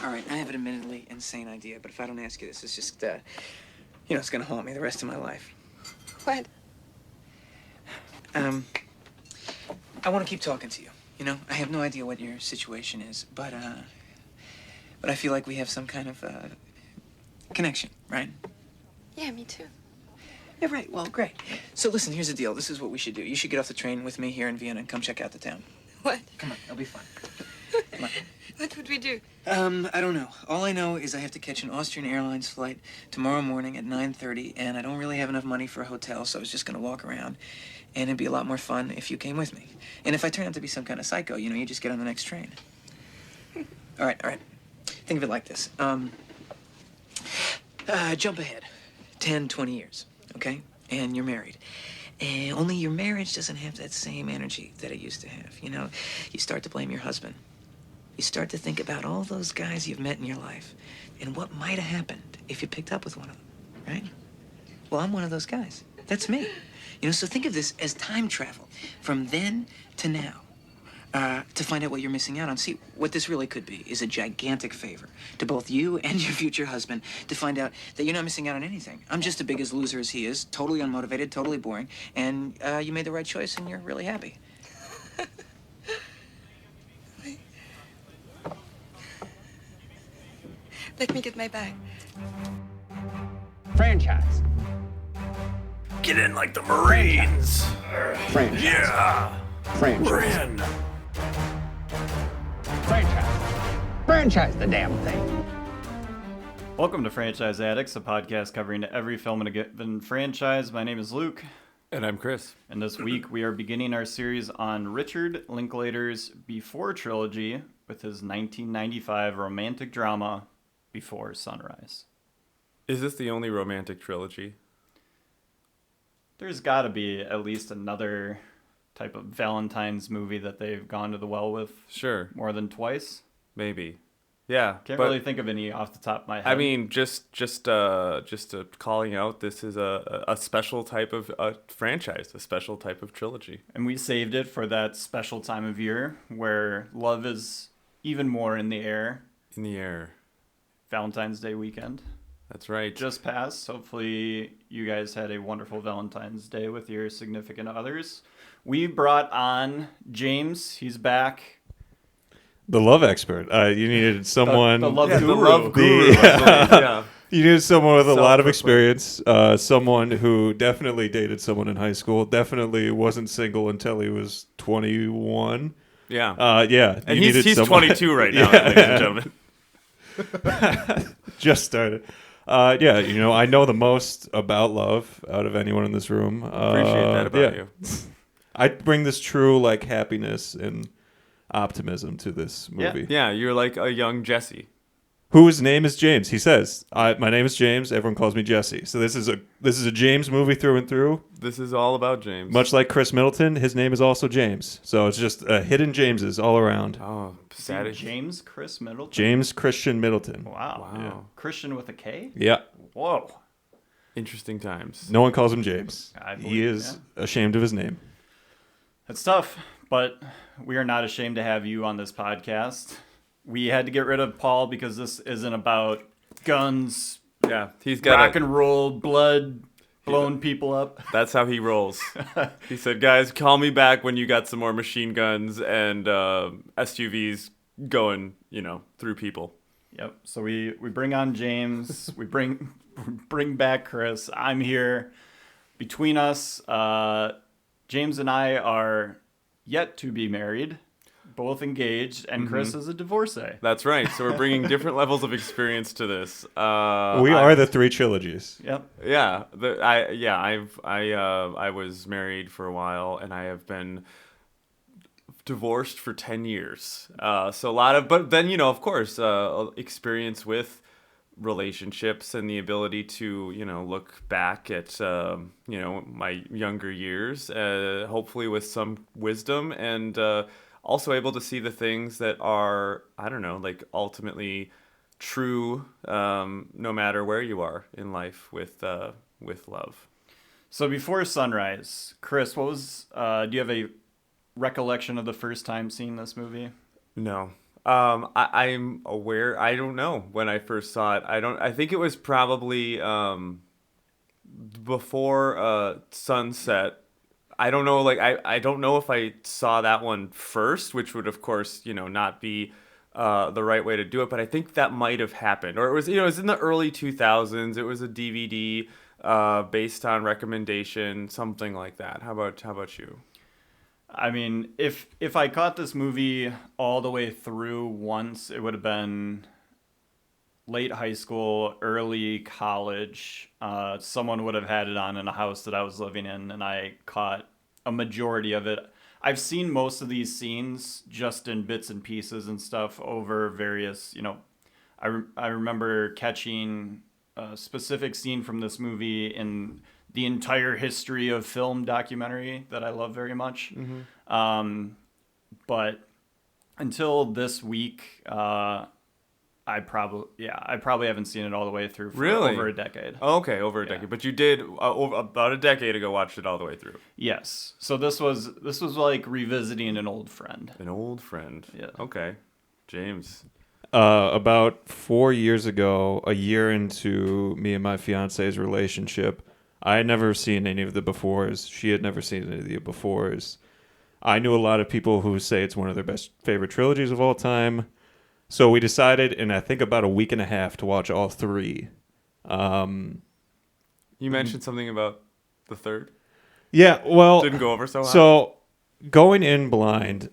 All right, I have an admittedly insane idea, but if I don't ask you this, it's just, it's gonna haunt me the rest of my life. What? I want to keep talking to you. I have no idea what your situation is, but I feel like we have some kind of connection, right? Yeah, me too. Yeah, right. Well, great. So listen, here's the deal. This is what we should do. You should get off the train with me here in Vienna and come check out the town. What? Come on, it'll be fun. Come on. What would we do? I don't know. All I know is I have to catch an Austrian Airlines flight tomorrow morning at 9:30, and I don't really have enough money for a hotel, so I was just gonna walk around. And it'd be a lot more fun if you came with me. And if I turn out to be some kind of psycho, you just get on the next train. All right. Think of it like this. Jump ahead 10, 20 years, okay? And you're married. And only your marriage doesn't have that same energy that it used to have. You start to blame your husband. You start to think about all those guys you've met in your life and what might have happened if you picked up with one of them, right? Well, I'm one of those guys. That's me. So think of this as time travel from then to now to find out what you're missing out on. See, what this really could be is a gigantic favor to both you and your future husband to find out that you're not missing out on anything. I'm just as big a loser as he is, totally unmotivated, totally boring, and you made the right choice and you're really happy. Let me get my bag. Franchise. Get in like the Marines. Franchise. Yeah. Franchise. We're in. Franchise. Franchise the damn thing. Welcome to Franchise Addicts, a podcast covering every film in a given franchise. My name is Luke. And I'm Chris. And this week we are beginning our series on Richard Linklater's Before trilogy with his 1995 romantic drama, Before Sunrise. Is this the only romantic trilogy? There's got to be at least another type of Valentine's movie that they've gone to the well with. Sure. More than twice. Maybe. Yeah. Can't really think of any off the top of my head. I mean, just calling out, this is a special type of franchise, a special type of trilogy. And we saved it for that special time of year where love is even more in the air. In the air. Valentine's Day weekend. That's right. Just passed. Hopefully you guys had a wonderful Valentine's Day with your significant others. We brought on James. He's back. The love expert. You needed someone. The love guru. The love guru. Yeah. You needed someone with a lot of experience. Someone who definitely dated someone in high school. Definitely wasn't single until he was 21. Yeah. Yeah. And he's 22 right now, ladies and gentlemen. Just started. Yeah, I know the most about love out of anyone in this room. Appreciate that about you. I bring this true happiness and optimism to this movie. Yeah, you're like a young Jesse. Whose name is James. He says, "My name is James. Everyone calls me Jesse." So this is a James movie through and through. This is all about James. Much like Chris Middleton, his name is also James. So it's just hidden Jameses all around. Oh, sad. James Chris Middleton? James Christian Middleton. Wow. Yeah. Christian with a K? Yeah. Whoa. Interesting times. No one calls him James. I believe, He is ashamed of his name. That's tough, but we are not ashamed to have you on this podcast. We had to get rid of Paul because this isn't about guns, Yeah, he's got rock and roll, blood, blowing people up. That's how he rolls. He said, "Guys, call me back when you got some more machine guns and SUVs going, through people." Yep. So we bring on James. We bring back Chris. I'm here. Between us, James and I are yet to be married, both engaged, and Chris is a divorcee. That's right. So we're bringing different levels of experience to this. We are the three trilogies. Yep. Yeah. I was married for a while, and I have been divorced for 10 years. So a lot of, but then, of course, experience with relationships and the ability to, look back at, my younger years, hopefully with some wisdom and also able to see the things that are, ultimately true, no matter where you are in life with love. So Before Sunrise, Chris, what was, do you have a recollection of the first time seeing this movie? No. I'm aware. I don't know when I first saw it. I think it was probably before Sunset. I don't know. Like I don't know if I saw that one first, which would of course not be the right way to do it. But I think that might have happened, or it was it was in the early 2000s. It was a DVD based on recommendation, something like that. How about you? I mean, if I caught this movie all the way through once, it would have been late high school, early college. Someone would have had it on in a house that I was living in, and I caught a majority of it. I've seen most of these scenes just in bits and pieces and stuff over various, I remember catching a specific scene from this movie in the entire history of film documentary that I love very much. But until this week, I probably haven't seen it all the way through for over a decade. Oh, okay, over a decade. But you did about a decade ago watched it all the way through. Yes. So this was like revisiting an old friend. An old friend. Yeah. Okay. James. About 4 years ago, a year into me and my fiance's relationship, I had never seen any of the befores. She had never seen any of the befores. I knew a lot of people who say it's one of their best favorite trilogies of all time. So we decided in I think about a week and a half to watch all three. You mentioned something about the third. Yeah, well, Didn't go over so high. So going in blind,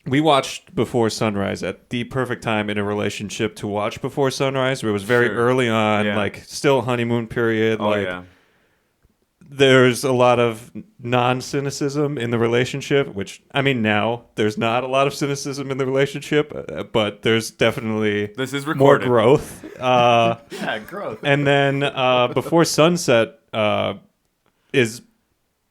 we watched Before Sunrise at the perfect time in a relationship to watch Before Sunrise, where it was very early on, like still honeymoon period. There's a lot of non-cynicism in the relationship, which, I mean, now there's not a lot of cynicism in the relationship, but there's definitely this is more recorded. growth. Growth. And then Before Sunset is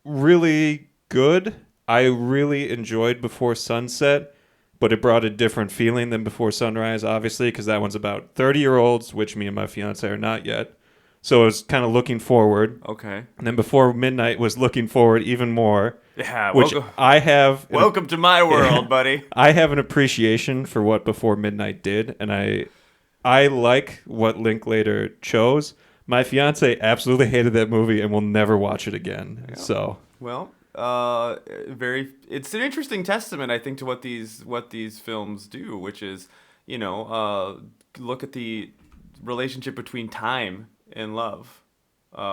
really good. I really enjoyed Before Sunset, but it brought a different feeling than Before Sunrise, obviously, because that one's about 30-year-olds, which me and my fiance are not yet. So I was kind of looking forward. Okay. And then Before Midnight was looking forward even more. Yeah. Which I have. Welcome to my world, buddy. I have an appreciation for what Before Midnight did, and I like what Linklater chose. My fiance absolutely hated that movie and will never watch it again. Yeah. So. Well. It's an interesting testament, I think, to what these films do, which is, look at the relationship between time and love,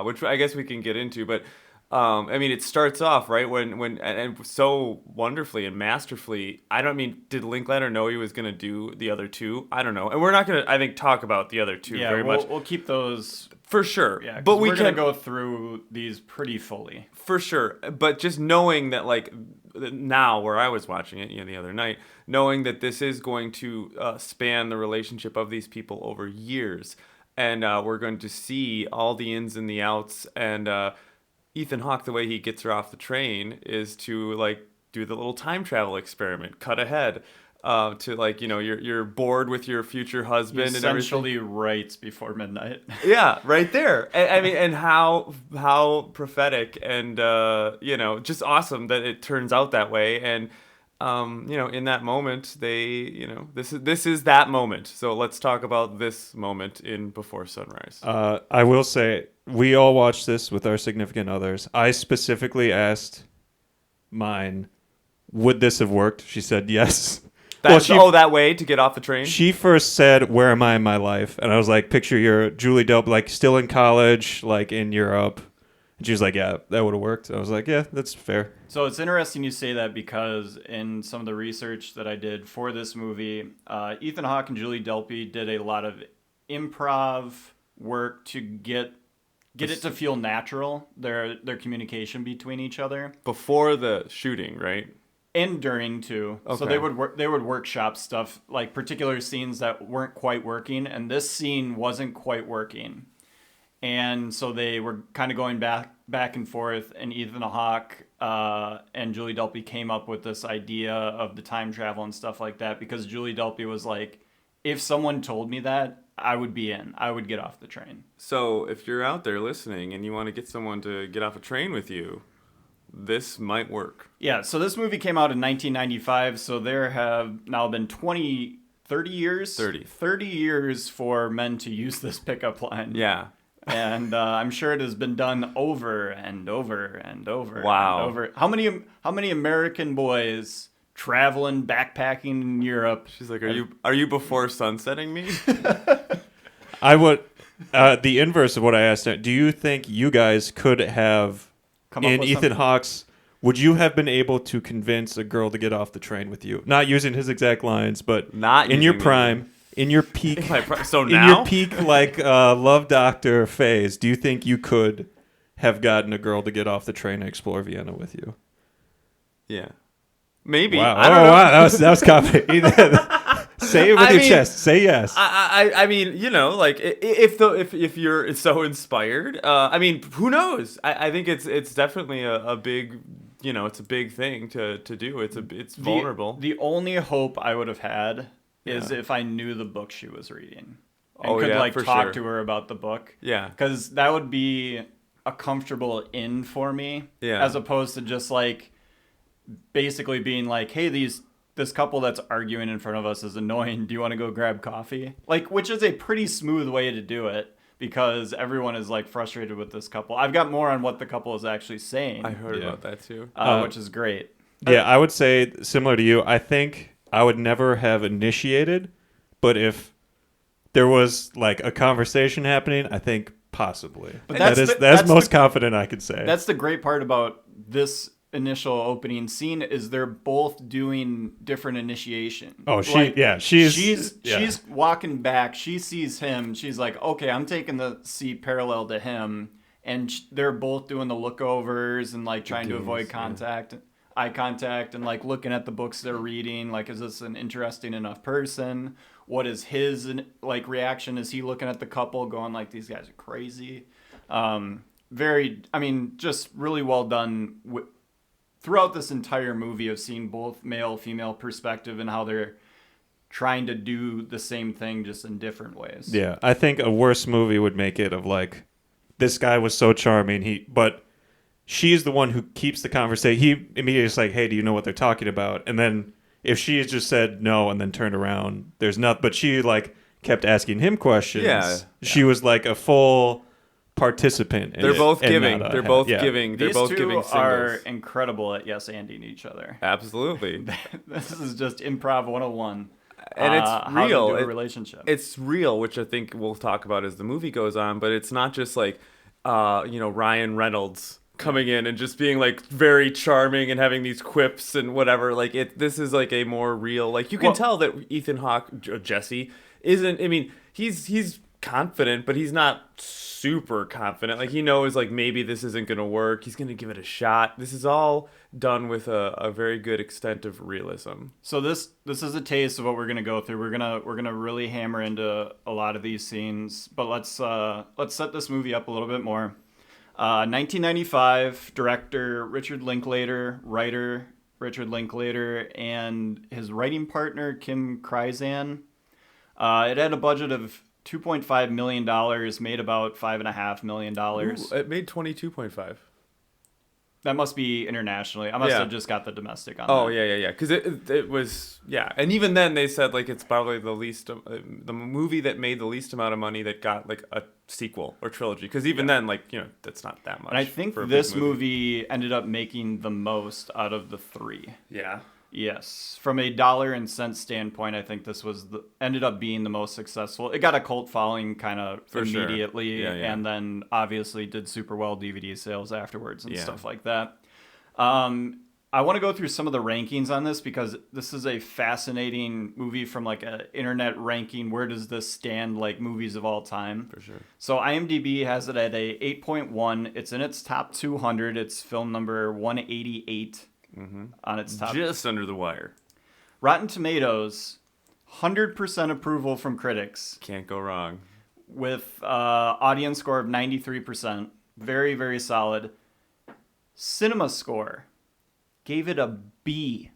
which I guess we can get into, but I mean, it starts off right when and so wonderfully and masterfully. Did Linklater know he was going to do the other two? I don't know, and we're not going to, I think, talk about the other two very much. We'll keep those for sure. Yeah, but we're going to go through these pretty fully. For sure. But just knowing that, like, now where I was watching it, the other night, knowing that this is going to span the relationship of these people over years, and we're going to see all the ins and the outs, and Ethan Hawke, the way he gets her off the train is to, like, do the little time travel experiment, cut ahead. To, like, you're bored with your future husband and essentially right before midnight. Yeah, right there. I mean, and how prophetic and just awesome that it turns out that way. And in that moment, they this is that moment. So let's talk about this moment in Before Sunrise. I will say we all watched this with our significant others. I specifically asked mine, would this have worked? She said yes. That way to get off the train? She first said, where am I in my life? And I was like, picture your Julie Delp, like, still in college, like, in Europe. And she was like, yeah, that would have worked. I was like, yeah, that's fair. So it's interesting you say that, because in some of the research that I did for this movie, Ethan Hawke and Julie Delpy did a lot of improv work to get it to feel natural, their communication between each other. Before the shooting, right? And during too. Okay. So they would workshop stuff, like particular scenes that weren't quite working, and this scene wasn't quite working. And so they were kind of going back and forth, and Ethan Hawke and Julie Delpy came up with this idea of the time travel and stuff like that, because Julie Delpy was like, if someone told me that, I would be in. I would get off the train. So if you're out there listening and you want to get someone to get off a train with you, this might work. Yeah, so this movie came out in 1995, so there have now been 30 years? 30 years for men to use this pickup line. Yeah. And I'm sure it has been done over and over and over. Wow. And over. How many American boys traveling, backpacking in Europe? She's like, are you before sunsetting me? I would. The inverse of what I asked. Do you think you guys could have, Come up in with Ethan something? Hawke's, would you have been able to convince a girl to get off the train with you? Not using his exact lines, but Not in your using prime, in your peak, So in now? your peak love doctor phase. Do you think you could have gotten a girl to get off the train and explore Vienna with you? Yeah. Maybe. Wow! I don't know. Wow! That was confident. Say it with your chest. Say yes. I mean, like if you're so inspired, I mean, who knows? I think it's definitely a big, it's a big thing to do. It's vulnerable. The only hope I would have had is Yeah. if I knew the book she was reading and Oh, could yeah, like for talk sure. to her about the book. Yeah. Because that would be a comfortable in for me. Yeah. As opposed to just like basically being like, hey, this couple that's arguing in front of us is annoying. Do you want to go grab coffee? Like, which is a pretty smooth way to do it because everyone is like frustrated with this couple. I've got more on what the couple is actually saying, I heard Yeah. about that too. which is great. Yeah, I would say similar to you. I think I would never have initiated, but if there was like a conversation happening, I think possibly. But That's that's that's the- most confident I could say. That's the great part about this initial opening scene is they're both doing different initiation. Oh, she's she's walking back. She sees him. She's like, okay, I'm taking the seat parallel to him, and they're both doing the lookovers and like trying to avoid eye contact, and like looking at the books they're reading. Like, is this an interesting enough person? What is his like reaction? Is he looking at the couple, going like, these guys are crazy? Just really well done. Throughout this entire movie of seeing both male female perspective and how they're trying to do the same thing just in different ways. Yeah, I think a worse movie would make it of like, this guy was so charming, but she's the one who keeps the conversation. He immediately is like, hey, do you know what they're talking about? And then if she had just said no and then turned around, there's nothing. But she like kept asking him questions. Yeah. She was like a full participant. They're both and giving. not a They're half. both Yeah. giving. They're These both two giving are singles. incredible at yes-anding each other. Absolutely. This is just improv 101. And it's how real. to do a relationship. It's real, which I think we'll talk about as the movie goes on. But it's not just like, Ryan Reynolds coming in and just being like very charming and having these quips and whatever. Like this is like a more real. Like you can tell that Ethan Hawke, Jesse, isn't. I mean, he's confident, but he's not super confident. Like he knows like maybe this isn't gonna work. He's gonna give it a shot. This is all done with a very good extent of realism. So this is a taste of what we're gonna go through. We're gonna really hammer into a lot of these scenes, but let's set this movie up a little bit more. 1995, director Richard Linklater, writer Richard Linklater, and his writing partner Kim Kryzan. It had a budget of $2.5 million, made about $5.5 million. Ooh, it made 22.5. That must be internationally. I must Yeah. have just got the domestic on Oh that. yeah. Because it was and even then they said like it's probably the the movie that made the least amount of money that got like a sequel or trilogy. Because even then that's not that much. And I think for a big this movie ended up making the most out of the three. Yeah. Yes, from a dollar and cent standpoint, I think this was ended up being the most successful. It got a cult following kind of For sure. immediately, Yeah. and then obviously did super well DVD sales afterwards and Yeah. stuff like that. I want to go through some of the rankings on this because this is a fascinating movie from like an internet ranking. Where does this stand like movies of all time? For sure. So IMDb has it at a 8.1. It's in its top 200. It's film number 188 on its top. Just under the wire. Rotten Tomatoes, 100% approval from critics Can't go wrong. with audience score of 93%. Very, very solid. Cinema Score gave it a B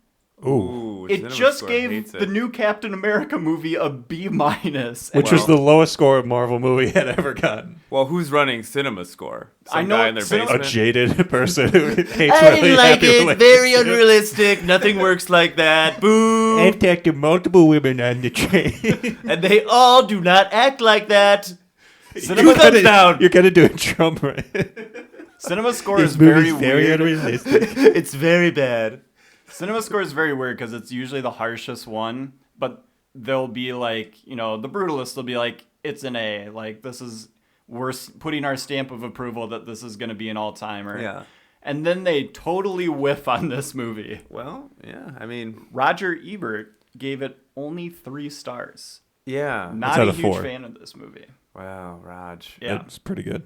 Ooh. It Cinema just Score gave hates the it. new Captain America movie a B-, Which was the lowest score a Marvel movie had ever gotten. Well, who's running Cinema Score? Some I know guy in their Cinema- A basement. jaded person who hates really happy relationships. unrealistic. Nothing works like that. Boo! I've talked to multiple women on the train. And they all do not act like that. You're thumbs down. You're gonna do a Trump right. Cinema Score This is very movie's very weird. unrealistic. It's very bad. Cinema Score is very weird because it's usually the harshest one, but they'll be like, the brutalists will be like, it's an A. Like, this is, we're putting our stamp of approval that this is going to be an all-timer. Yeah. And then they totally whiff on this movie. Well, yeah. I mean, Roger Ebert gave it only 3 stars. yeah. Not out a of huge 4. fan of this movie. Wow, Raj. Yeah. It's pretty good.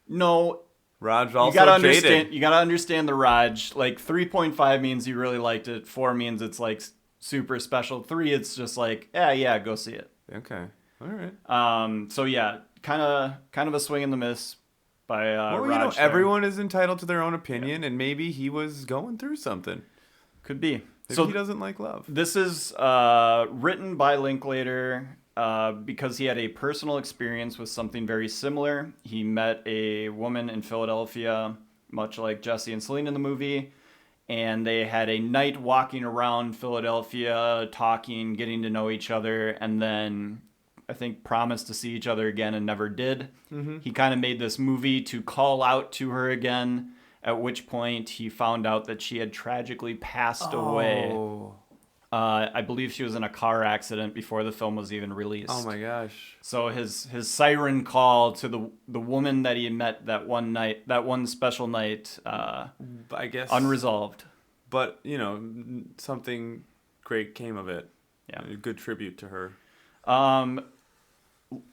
No, Raj also you gotta jaded. understand. You gotta understand the Raj. Like 3.5 means you really liked it. 4 means it's like super special. 3, it's just like, yeah, go see it. Okay. All right. So yeah, kind of a swing and the miss by Well, Raj. there. everyone is entitled to their own opinion, and maybe he was going through something. Could be. Maybe So he doesn't like love. this is written by Linklater because he had a personal experience with something very similar. He met a woman in Philadelphia, much like Jesse and Celine in the movie, and they had a night walking around Philadelphia, talking, getting to know each other, and then I think promised to see each other again and never did. Mm-hmm. He kind of made this movie to call out to her again, at which point he found out that she had tragically passed away. I believe she was in a car accident before the film was even released. Oh my gosh. So his siren call to the woman that he met that one night, that one special night, I guess unresolved. But something great came of it. Yeah. A good tribute to her.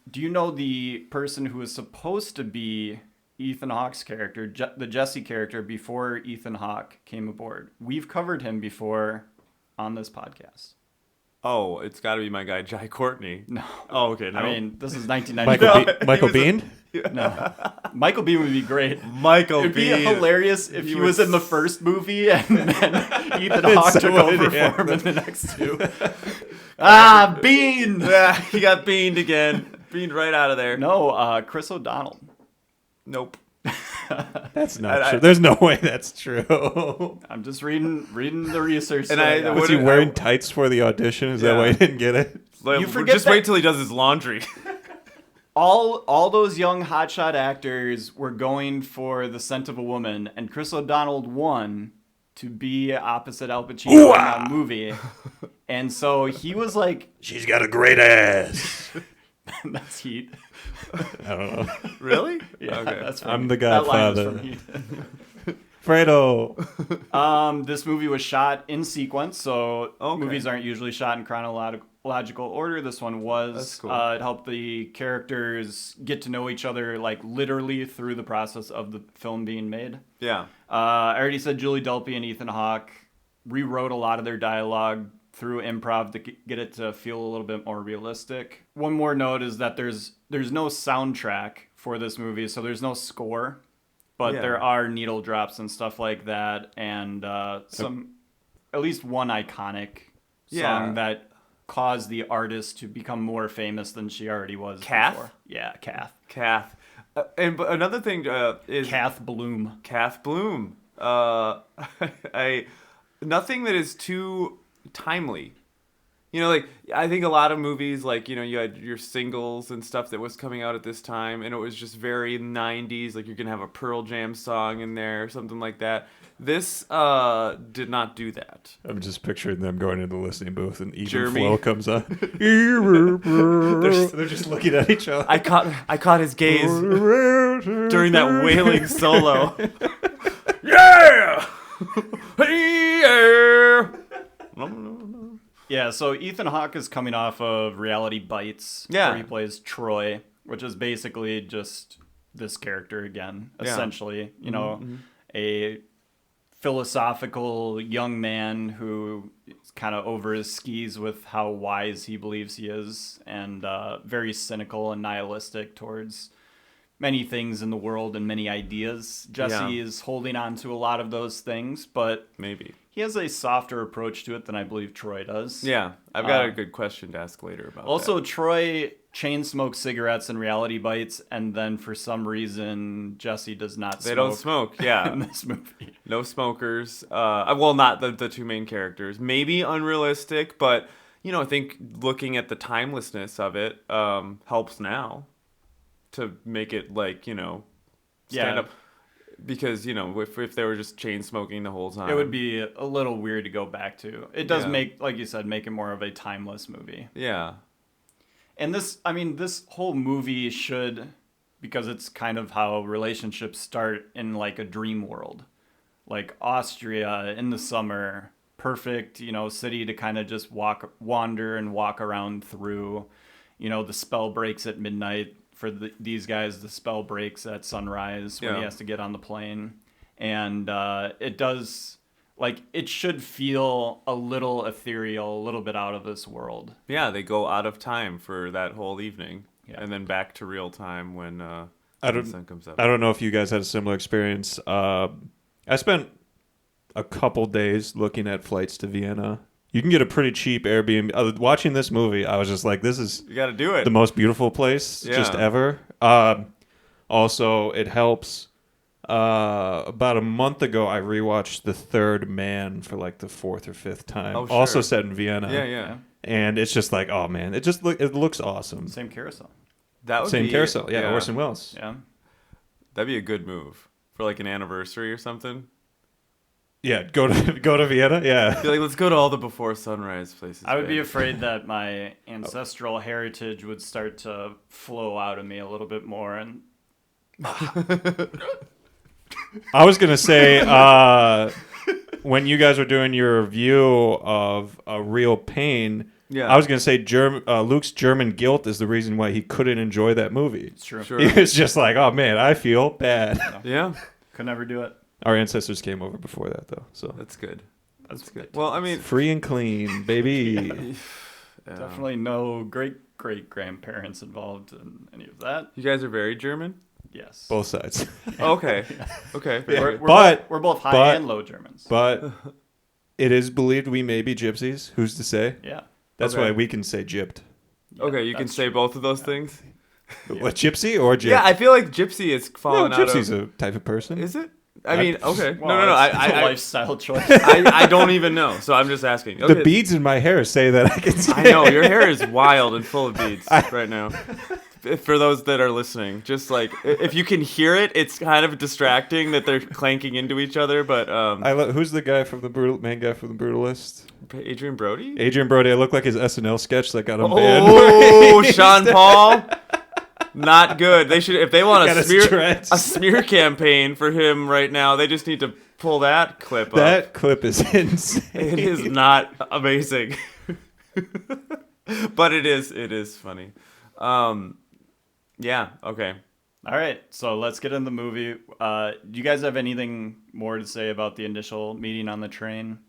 Do you know the person who was supposed to be Ethan Hawke's character, the Jesse character, before Ethan Hawke came aboard? We've covered him before on this podcast. Oh, it's got to be my guy Jai Courtney. No. Oh, okay. No. I mean, this is 1995. Michael Bean? No. Michael Bean would be great. Michael It'd be Bean. hilarious if he was in the first movie and then Ethan Hawke took over for him in the next 2. Bean! Yeah, he got beaned again. Beaned right out of there. No, Chris O'Donnell. Nope. That's not true. There's no way that's true. I'm just reading the research. And right now. Was he wearing tights for the audition? Is that Yeah. why he didn't get it? You forget just that- wait till he does his laundry. all those young hotshot actors were going for The Scent of a Woman, and Chris O'Donnell won to be opposite Al Pacino in that movie. And so he was like, She's got a great ass. that's Heat. I don't know. Really? Yeah, Okay. that's from, I'm the that line was Godfather. from Heat. Fredo. This movie was shot in sequence, so Okay. movies aren't usually shot in chronological order. This one was. That's cool. It helped the characters get to know each other, like literally through the process of the film being made. Yeah. I already said Julie Delpy and Ethan Hawke rewrote a lot of their dialogue through improv to get it to feel a little bit more realistic. One more note is that there's no soundtrack for this movie, so there's no score. But Yeah. there are needle drops and stuff like that, and at least one iconic song Yeah. that caused the artist to become more famous than she already was Kath? before. Yeah, Kath. But another thing is Kath Bloom. Kath Bloom. Nothing that is too timely. Like, I think a lot of movies, like, you had your singles and stuff that was coming out at this time, and it was just very 90s, like you're going to have a Pearl Jam song in there or something like that. This did not do that. I'm just picturing them going into the listening booth and Even Jeremy. Flow comes on. They're just looking at each other. I caught his gaze during that wailing solo. Yeah! Hey, yeah! Yeah, so Ethan Hawke is coming off of Reality Bites, Yeah. where he plays Troy, which is basically just this character again, essentially. A philosophical young man who is kind of over his skis with how wise he believes he is, and very cynical and nihilistic towards many things in the world and many ideas. Jesse is holding on to a lot of those things, but Maybe. he has a softer approach to it than I believe Troy does. Yeah, I've got a good question to ask later about Also, that. Troy chain smokes cigarettes and reality bites, and then for some reason Jesse does not. They don't smoke. Yeah, in this movie. no smokers. Well, not the two main characters. Maybe unrealistic, but I think looking at the timelessness of it helps now to make it stand up. Because if they were just chain smoking the whole time, It would be a little weird to go back to. It does make, like you said, make it more of a timeless movie. Yeah. And this whole movie should, because it's kind of how relationships start in like a dream world. Like Austria in the summer, perfect, city to kind of just wander and walk around through. The spell breaks at midnight. For these guys, the spell breaks at sunrise when he has to get on the plane. And it does, it should feel a little ethereal, a little bit out of this world. Yeah, they go out of time for that whole evening. Yeah. And then back to real time when the sun comes up. I don't know if you guys had a similar experience. I spent a couple days looking at flights to Vienna. You can get a pretty cheap Airbnb. Watching this movie, I was just like, this is You got to do it. the most beautiful place just ever. Also, it helps. About a month ago, I rewatched The Third Man for like the fourth or fifth time. Oh, sure. Also set in Vienna. Yeah. And it's just like, oh man, it looks awesome. Same carousel. That would Same be, carousel. Yeah, Orson Welles. Yeah. That'd be a good move for like an anniversary or something. Yeah, go to Vienna. Yeah. Be like, let's go to all the before sunrise places. I would be babe. afraid that my ancestral heritage would start to flow out of me a little bit more. And I was gonna say when you guys were doing your review of A Real Pain, I was gonna say Luke's German guilt is the reason why he couldn't enjoy that movie. it's true. Sure. He was just like, oh man, I feel bad. Yeah, Could never do it. Our ancestors came over before that though, so that's good. That's good. Well, I mean, free and clean, baby. Definitely no great-great-grandparents involved in any of that. you guys are very German. Yes. Both sides. Okay. Okay. We're But- both high but- and low Germans. But it is believed we may be gypsies. Who's to say? Yeah. That's Okay. why we can say gypped. Okay, you can that's say both of those things. What, gypsy or gypped? Yeah, I feel like gypsy is no, fallen out gypsy's of. a type of person. Is it? I mean, okay. Well, no. it's a I lifestyle choice. I don't even know, so I'm just asking. Okay. The beads in my hair say that I can say I know your hair is wild and full of beads right now. For those that are listening, just like if you can hear it, it's kind of distracting that they're clanking into each other. But who's the guy from the main guy from the Brutalist? Adrian Brody. Adrian Brody. I look like his SNL sketch that got him banned. Oh, Sean Paul. Not good. They should, if they want Got a his dreads. smear campaign for him right now, they just need to pull that clip up. That clip is insane. It is not amazing. But it is funny. Yeah, okay. All right, so let's get in the movie. Do you guys have anything more to say about the initial meeting on the train?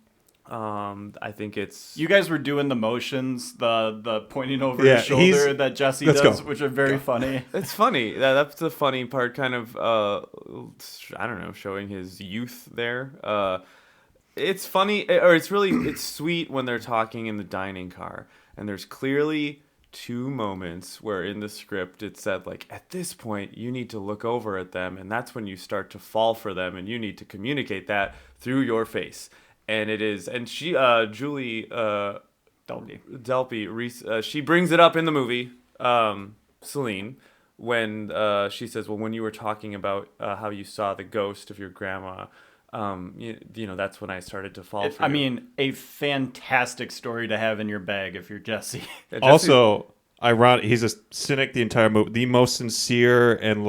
I think it's You guys were doing the motions, the pointing over Yeah, his shoulder that Jesse let's does, go. which are very funny. It's funny. That's the funny part, kind of, I don't know, showing his youth there. It's funny, or it's sweet when they're talking in the dining car. And there's clearly two moments where in the script it said, like, at this point, you need to look over at them. And that's when you start to fall for them. And you need to communicate that through your face. And it is, and she, Julie, Delpy, she brings it up in the movie, Celine, when she says, well, when you were talking about how you saw the ghost of your grandma, you know, that's when I started to fall for you. I mean, a fantastic story to have in your bag if you're Jesse. Yeah, Also, ironic. He's a cynic the entire movie. The most sincere and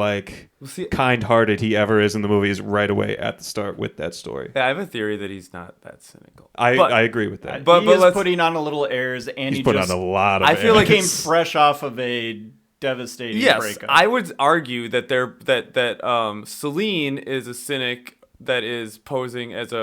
kind-hearted he ever is in the movie is right away at the start with that story. I have a theory that he's not that cynical. I agree with that. But he is let's- putting on a little airs, and He's he put just on a lot of. I feel like came it's- fresh off of a devastating Yes, breakup. I would argue that Celine is a cynic that is posing as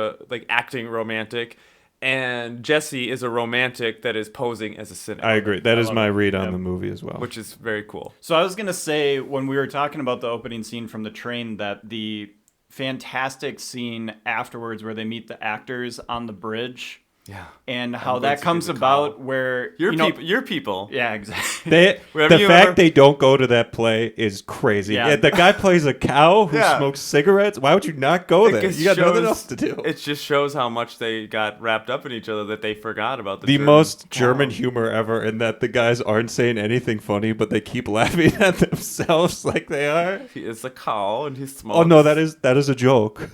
acting romantic, and Jesse is a romantic that is posing as a cynic. I agree. That is love my it. read on Yep. the movie as well. Which is very cool. So I was going to say, when we were talking about the opening scene from the train, that the fantastic scene afterwards where they meet the actors on the bridge. Yeah. And how And that Lindsay comes gives a call. about where Your people. Yeah, exactly. The Wherever you fact ever- they don't go to that play is crazy. Yeah. Yeah, the guy plays a cow who Yeah. smokes cigarettes. Why would you not go there? It You got nothing shows- else to do. It just shows how much they got wrapped up in each other that they forgot about the The German most cow. German humor ever, in that the guys aren't saying anything funny, but they keep laughing at themselves like they are. He is a cow and he smokes. Oh no, that is a joke.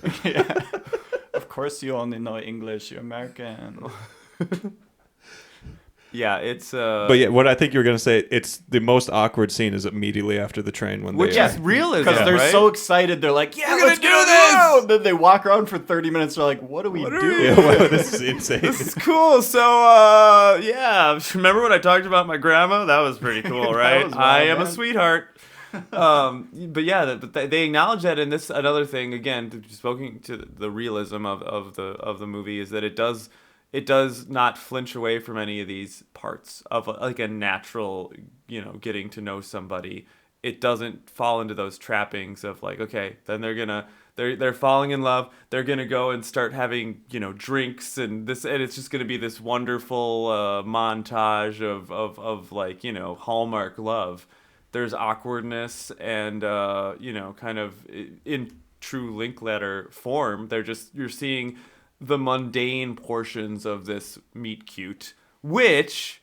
Of course, you only know English. You're American. Yeah, it's But yeah, what I think you were gonna say, it's the most awkward scene is immediately after the train when which they is realism, Because they're right? so excited. They're like, yeah, We're let's gonna do do this. this! And then they walk around for 30 minutes. They're like, what do we do? Yeah, wow, this is insane. This is cool. So, yeah. Remember when I talked about my grandma? That was pretty cool, right? was wild, I am a man. sweetheart. But yeah, they acknowledge that, and this another thing again, speaking to the realism of the movie is that it does not flinch away from any of these parts of like a natural, getting to know somebody. It doesn't fall into those trappings of like, okay, then they're falling in love. They're gonna go and start having drinks and this, and it's just gonna be this wonderful montage of like Hallmark love. There's awkwardness and kind of in true Linklater form. You're seeing the mundane portions of this meet cute, which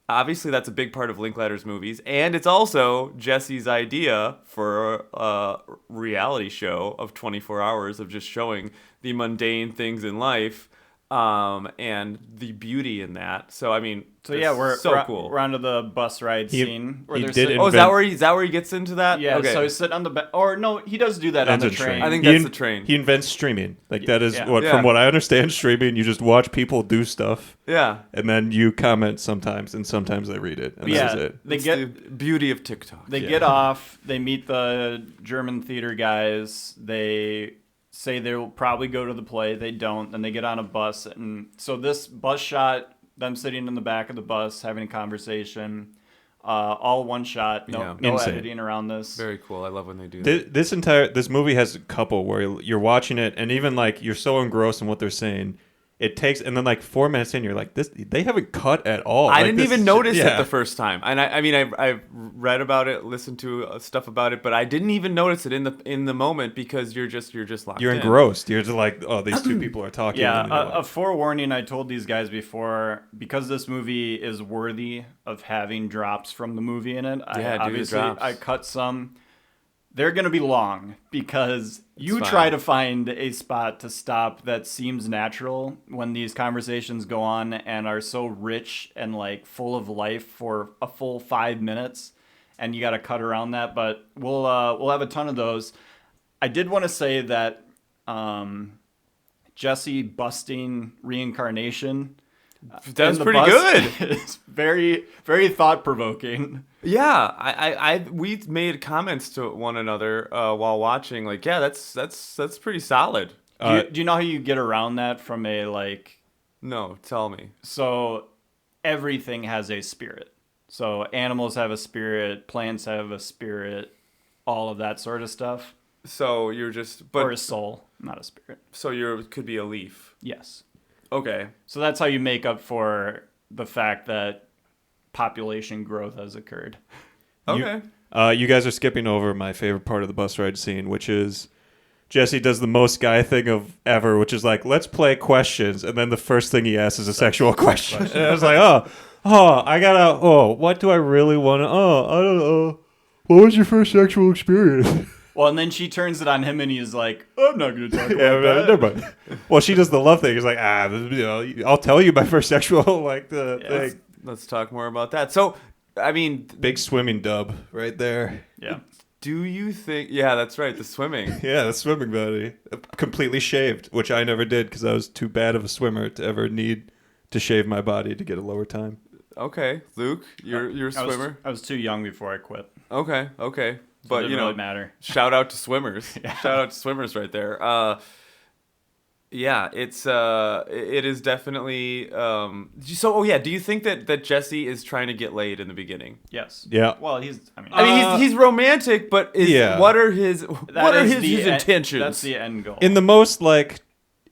obviously that's a big part of Linklater's movies, and it's also Jesse's idea for a reality show of 24 hours of just showing the mundane things in life, and the beauty in that. So I mean, So yeah, we're cool. We're onto the bus ride scene where he they're did sitting. Oh, is that where he gets into that? Yeah, Okay. so he's sitting on the or no, he does do that on the Ends in train. I think He that's in- the train. He invents streaming. Like that is Yeah. Yeah. from what I understand, streaming. You just watch people do stuff, Yeah. and then you comment sometimes, and sometimes they read it, and yeah, that's it. they It's get the beauty of TikTok. They get off. They meet the German theater guys. They say they'll probably go to the play. They don't. Then they get on a bus. And so this bus shot, them sitting in the back of the bus having a conversation, all one shot. Yeah. No Insane. editing around this. Very cool. I love when they do that. This movie has a couple where you're watching it, and even like you're so engrossed in what they're saying, it takes, and then like 4 minutes in, you're like, they haven't cut at all. I Like, didn't this even shit- notice it yeah. the first time, and I've read about it, listened to stuff about it, but I didn't even notice it in the moment because you're just locked You're in. engrossed. You're just like, oh, these two people are talking. Yeah, and you're like- a forewarning I told these guys before, because this movie is worthy of having drops from the movie in it. Yeah, do the obviously drops. I cut some. They're going to be long because you fine. try to find a spot to stop that seems natural when these conversations go on and are so rich and like full of life for a full 5 minutes, and you got to cut around that. But we'll have a ton of those. I did want to say that Jesse busting reincarnation. That's in the pretty bus good. is very, very thought provoking. Yeah, we made comments to one another while watching. Like, yeah, that's pretty solid. Do you know how you get around that from a like? No, tell me. So everything has a spirit. So animals have a spirit, plants have a spirit, all of that sort of stuff. So you're just, Or a soul, not a spirit. so you're could be a leaf. Yes. Okay. So that's how you make up for the fact that population growth has occurred. Okay. You guys are skipping over my favorite part of the bus ride scene, which is Jesse does the most guy thing of ever, which is like, let's play questions, and then the first thing he asks is a sexual question. And I was like, what do I really want to? I don't know. What was your first sexual experience? Well, and then she turns it on him, and he's like, "I'm not going to talk about that." Never mind. Well, she does the love thing. He's like, I'll tell you my first sexual thing. Let's talk more about that. So, I mean, Big swimming dub right there. Yeah. do you think? Yeah, that's right. The swimming. Yeah, the swimming buddy. Completely shaved, which I never did because I was too bad of a swimmer to ever need to shave my body to get a lower time. Okay, Luke, you're a swimmer. I was too young before I quit. Okay. So But it didn't really matter. shout out to swimmers. Shout out to swimmers right there. Yeah, it is definitely do you think that Jesse is trying to get laid in the beginning? Yes. Yeah. Well, He's romantic, but what are his intentions? That's the end goal. In the most like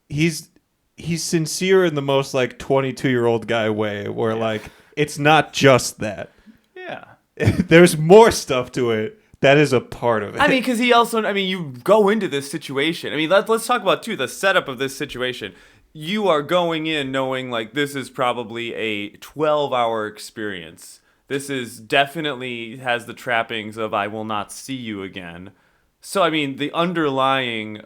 he's sincere in the most like 22-year-old guy way where like it's not just that. Yeah. There's more stuff to it. That is a part of it. I mean, because you go into this situation. I mean, let's talk about, too, the setup of this situation. You are going in knowing, like, this is probably a 12-hour experience. This is definitely has the trappings of I will not see you again. So, I mean, the underlying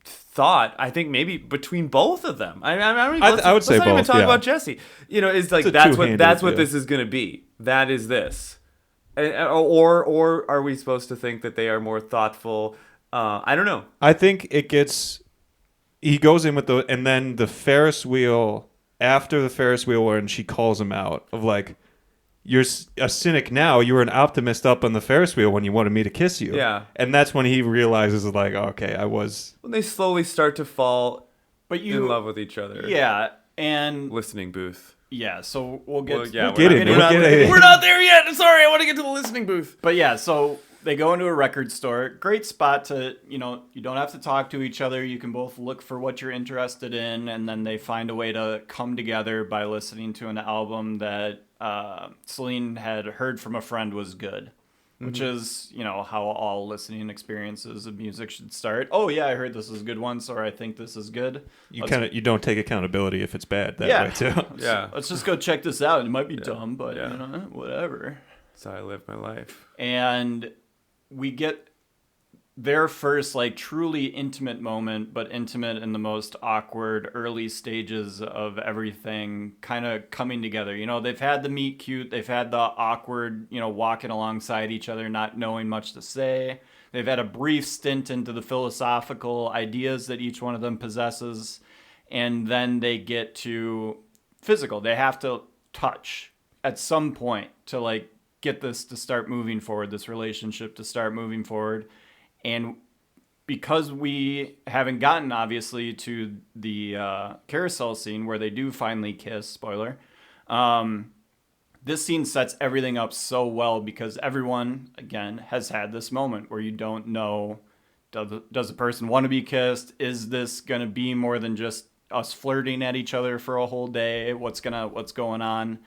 thought, I think, maybe between both of them. I would say let's not even both, talk yeah. about Jesse. Is like, It's a that's two-handed, what yeah. this is going to be. That is this. Or are we supposed to think that they are more thoughtful? I don't know. I think he goes in with and then the Ferris wheel, after the Ferris wheel when she calls him out of like, you're a cynic now, you were an optimist up on the Ferris wheel when you wanted me to kiss you. Yeah. And that's when he realizes like, okay, I was. When they slowly start to fall in love with each other. Yeah, and Listening booth. yeah, so we'll get We're not there yet. I'm sorry. I want to get to the listening booth. But yeah, so they go into a record store. Great spot to, you don't have to talk to each other. You can both look for what you're interested in, and then they find a way to come together by listening to an album that Celine had heard from a friend was good. Which is, how all listening experiences of music should start. Oh yeah, I heard this is a good one, so I think this is good. You don't take accountability if it's bad that way too. Yeah. Let's just go check this out. It might be dumb, but whatever. That's how I live my life. And we get their first like truly intimate moment, but intimate in the most awkward early stages of everything kind of coming together. They've had the meet cute, they've had the awkward, walking alongside each other, not knowing much to say. They've had a brief stint into the philosophical ideas that each one of them possesses. And then they get to physical. They have to touch at some point to like get this to start moving forward, this relationship to start moving forward. And because we haven't gotten, obviously, to the carousel scene where they do finally kiss, spoiler, this scene sets everything up so well because everyone, again, has had this moment where you don't know, does a person want to be kissed? Is this going to be more than just us flirting at each other for a whole day? What's going on?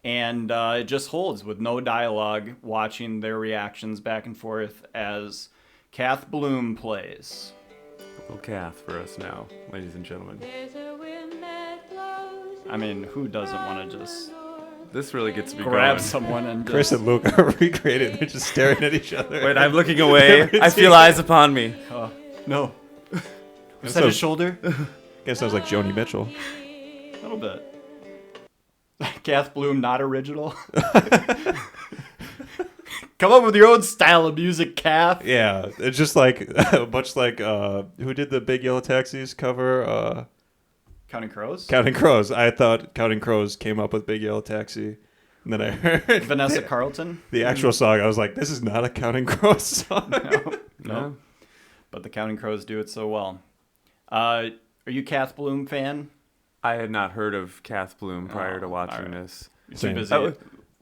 And it just holds with no dialogue, watching their reactions back and forth as Kath Bloom plays. A little Kath for us now, ladies and gentlemen. I mean, who doesn't want to just This really gets me grab going. someone and Chris just... and Luke are recreated. They're just staring at each other. Wait, I'm looking away. I feel eyes upon me. No. Is that his shoulder? Guess sounds like Joni Mitchell. A little bit. Kath Bloom, not original. Come up with your own style of music, Kath. Yeah, it's just like much like who did the Big Yellow Taxis cover? Counting Crows? Counting Crows. I thought Counting Crows came up with Big Yellow Taxi, and then I heard Vanessa Carlton? the actual song. I was like, this is not a Counting Crows song. No. But the Counting Crows do it so well. Are you Kath Bloom fan? I had not heard of Kath Bloom prior to watching all right. this. You're too busy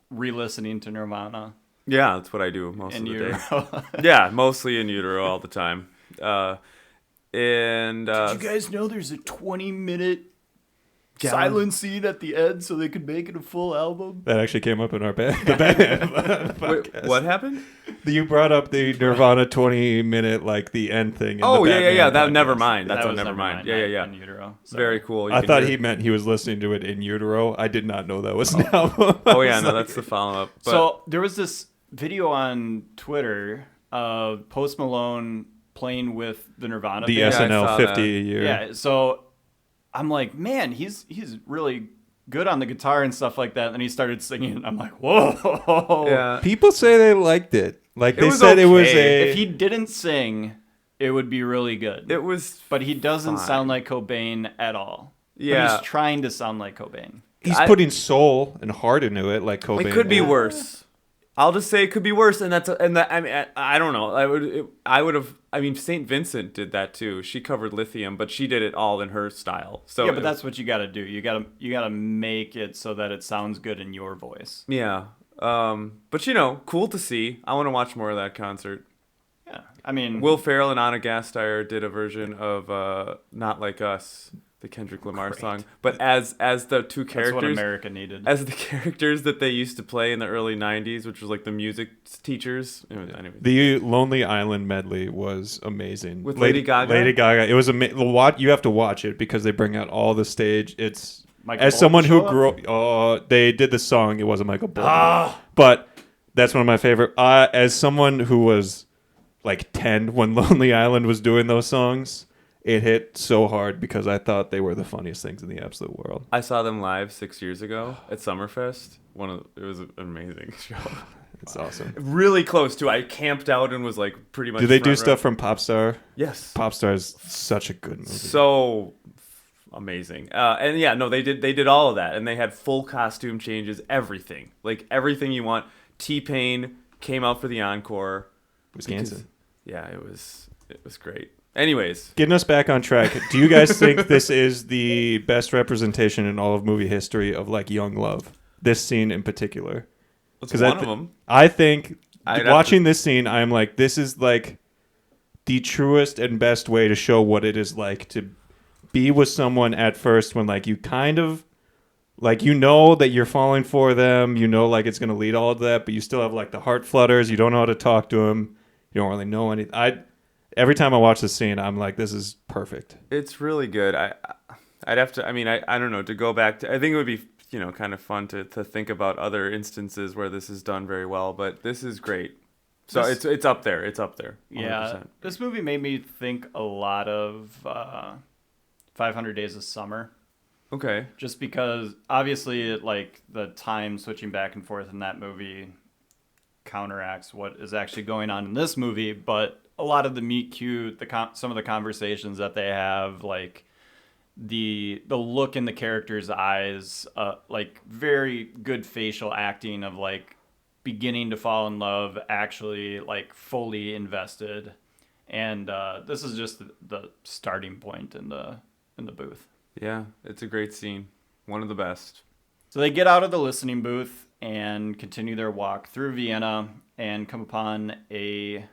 re-listening to Nirvana. Yeah, that's what I do most In of the utero. day. Yeah, mostly in utero all the time. Did you guys know there's a 20-minute silent scene at the end so they could make it a full album? That actually came up in our the Batman podcast. Wait, what happened? You brought up the Nirvana 20-minute, like the end thing. In Oh, the yeah. Batman That podcast. never mind. That's That on was Nevermind. Yeah. In utero. So. Very cool. I thought he meant he was listening to it in utero. I did not know that was an album. Oh, yeah, no, that's the follow-up. But So there was this video on Twitter of Post Malone playing with the Nirvana The band. I saw SNL 50 that. a year. Yeah, so I'm like, man, he's really good on the guitar and stuff like that. And then he started singing, and I'm like, whoa. yeah. People say they liked it. Like It they was said it was okay. a. If he didn't sing, it would be really good. It was But he doesn't fine. sound like Cobain at all. Yeah. But he's trying to sound like Cobain. He's putting soul and heart into it, like Cobain. It could be did. worse. I'll just say it could be worse, and I mean, I don't know. I would have. I mean, Saint Vincent did that too. She covered Lithium, but she did it all in her style. So yeah, but that's what you got to do. You got to make it so that it sounds good in your voice. yeah. But cool to see. I want to watch more of that concert. Yeah, I mean, Will Ferrell and Anna Gasteyer did a version of "Not Like Us," the Kendrick Lamar song, but as the two characters. That's what America needed. As the characters that they used to play in the early '90s, which was like the music teachers. Anyway. The Lonely Island medley was amazing With Lady Gaga? Lady Gaga. It was amazing. You have to watch it because they bring out all the stage. It's Michael as Bolton someone who show up? grew. Oh, they did the song. It wasn't Michael Bolton, but that's one of my favorite. As someone who was like 10 when Lonely Island was doing those songs, it hit so hard because I thought they were the funniest things in the absolute world. I saw them live 6 years ago at Summerfest. It was an amazing show. It's awesome. Really close to. I camped out and was like pretty much. Do they do front row. stuff from Popstar? Yes. Popstar is such a good movie. So amazing. And yeah, no, they did all of that, and they had full costume changes, everything, like everything you want. T-Pain came out for the encore. Wisconsin. Yeah, it was great. Anyways, Getting us back on track. Do you guys think this is the best representation in all of movie history of like young love? This scene in particular. it's one of them. I think I'd have watching this scene, I'm like, this is like the truest and best way to show what it is like to be with someone at first when like you kind of like that you're falling for them, like it's going to lead all to that, but you still have like the heart flutters, you don't know how to talk to them, you don't really know anything. Every time I watch this scene, I'm like, this is perfect. It's really good. I'd have to. I mean, I don't know. To go back to, I think it would be kind of fun to think about other instances where this is done very well. But this is great. So it's up there. It's up there. 100%. Yeah, this movie made me think a lot of 500 Days of Summer. Okay. Just because obviously like the time switching back and forth in that movie counteracts what is actually going on in this movie, but a lot of the meet cute, some of the conversations that they have, like the look in the character's eyes, like very good facial acting of like beginning to fall in love, actually like fully invested, and this is just the starting point in the booth. Yeah, it's a great scene. One of the best. So they get out of the listening booth and continue their walk through Vienna and come upon a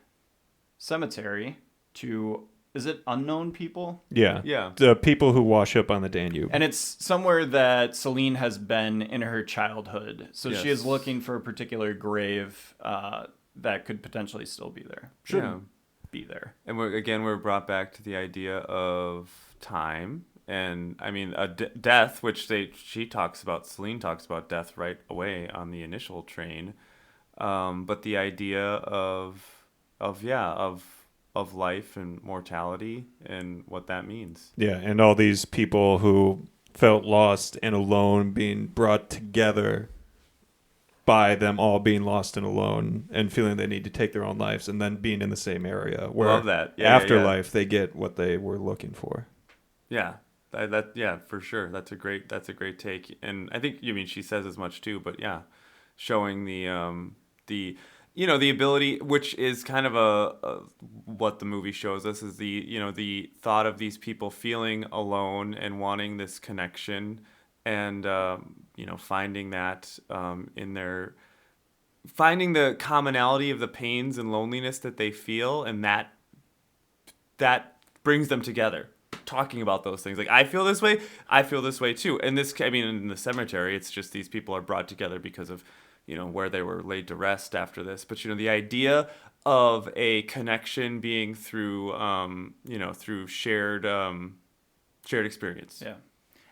cemetery to, is it unknown people? Yeah. Yeah. The people who wash up on the Danube. And it's somewhere that Celine has been in her childhood. So she is looking for a particular grave that could potentially still be there. Should be there. And we're brought back to the idea of time. And I mean, death, which Celine talks about death right away on the initial train. But the idea of life and mortality and what that means. Yeah, and all these people who felt lost and alone being brought together by them all being lost and alone and feeling they need to take their own lives and then being in the same area where Love that. Yeah, afterlife they get what they were looking for. Yeah. That for sure. That's a great take. And I think she says as much too, but yeah, showing the ability, which is kind of a what the movie shows us, is the thought of these people feeling alone and wanting this connection, and finding that finding the commonality of the pains and loneliness that they feel, and that brings them together. Talking about those things, like I feel this way too. And in the cemetery, it's just these people are brought together because of where they were laid to rest after this. But the idea of a connection being through through shared experience. Yeah.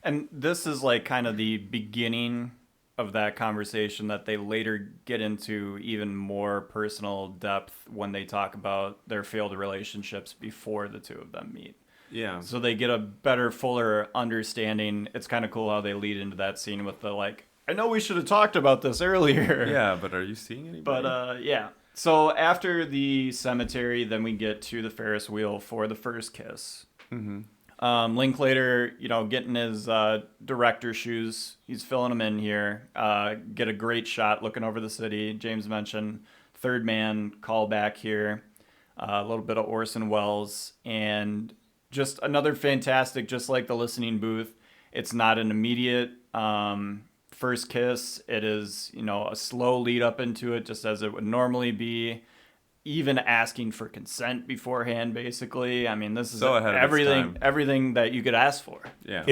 And this is like kind of the beginning of that conversation that they later get into even more personal depth when they talk about their failed relationships before the two of them meet. Yeah. So they get a better, fuller understanding. It's kind of cool how they lead into that scene with the like, I know we should have talked about this earlier. Yeah, but are you seeing anybody? But yeah. So after the cemetery, then we get to the Ferris wheel for the first kiss. Mm-hmm. Linklater, getting his director shoes. He's filling them in here. Get a great shot looking over the city. James mentioned Third Man callback here. A little bit of Orson Welles. And just another fantastic, just like The Listening Booth. It's not an immediate first kiss. It is, a slow lead up into it, just as it would normally be. Even asking for consent beforehand, basically. I mean, this is So ahead of its time. everything that you could ask for. Yeah.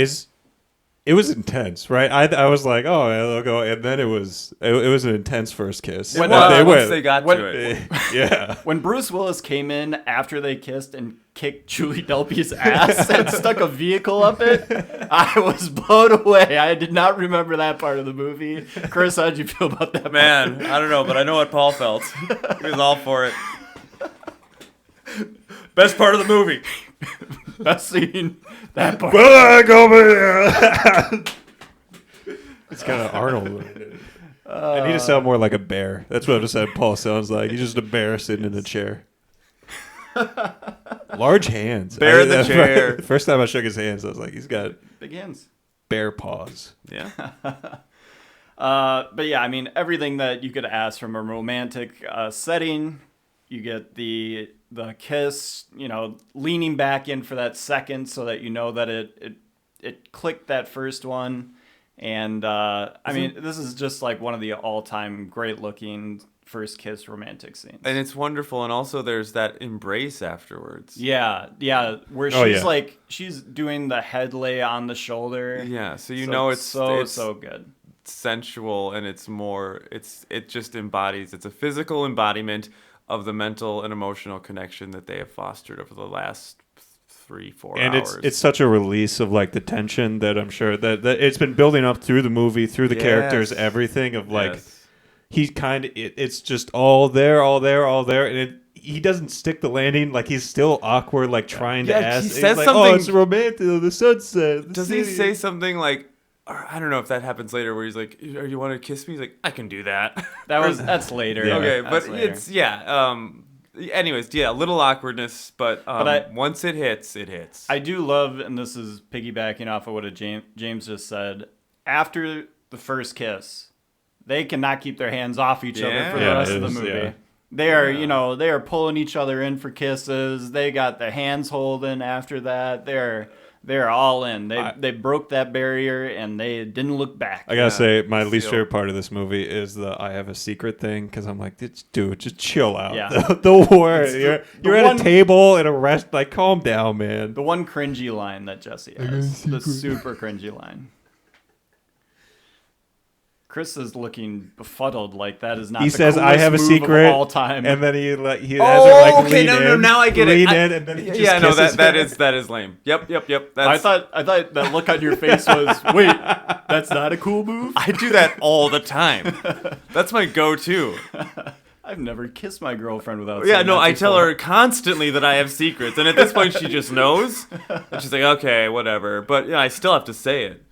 It was intense, right? I was like, oh, yeah, they'll go, and then it was an intense first kiss. Once they got to it. Yeah. When Bruce Willis came in after they kissed and kicked Julie Delpy's ass and stuck a vehicle up it, I was blown away. I did not remember that part of the movie. Chris, how'd you feel about that? Man, I don't know, but I know what Paul felt. He was all for it. Best part of the movie. Best scene. That part. It's kind of Arnold. I need to sound more like a bear. That's what I just said Paul sounds like. He's just a bear sitting in a chair. Large hands. Bear in the chair. The first time I shook his hands, I was like, he's got Big hands. bear paws. Yeah. But yeah, I mean, everything that you could ask from a romantic setting. You get the kiss, leaning back in for that second so that you know that it clicked that first one. And I mean, this is just like one of the all-time great-looking first kiss romantic scenes. And it's wonderful. And also there's that embrace afterwards. Yeah, where she's like, she's doing the head lay on the shoulder. Yeah, so it's so good. Sensual, and it just embodies, it's a physical embodiment of the mental and emotional connection that they have fostered over the last 3-4 and hours. it's such a release of like the tension that I'm sure that it's been building up through the movie, through the characters, everything of like he's kind of it's just all there, and he doesn't stick the landing. Like he's still awkward, like trying to ask. He says like, something. Oh, it's romantic. The sunset. Does he say something like? I don't know if that happens later, where he's like, "Are you want to kiss me?" He's like, "I can do that." That's later. Yeah. Okay, That's but later. it's anyways, a little awkwardness, but once it hits, it hits. I do love, and this is piggybacking off of what James just said. After the first kiss, they cannot keep their hands off each other for the rest of the movie. Yeah. They are, they are pulling each other in for kisses. They got their hands holding after that. They're all in. They broke that barrier and they didn't look back. I gotta say, my least favorite part of this movie is the "I have a secret" thing, because I'm like, dude, just chill out. Yeah. The war. You're at a table at a rest. Like, calm down, man. The one cringy line that Jesse has, the super cringy line. Chris is looking befuddled, like that is not. He the says, "I have a coolest move secret," of all time. and then he has it like okay, lean no, in, now I get lean it. in, and then he just kisses that is lame. Yep. I thought that look on your face was, wait, that's not a cool move? I do that all the time. That's my go-to. I've never kissed my girlfriend without. Yeah, saying no, that I tell before. her constantly that I have secrets, and at this point she just knows. And she's like, okay, whatever. But yeah, I still have to say it.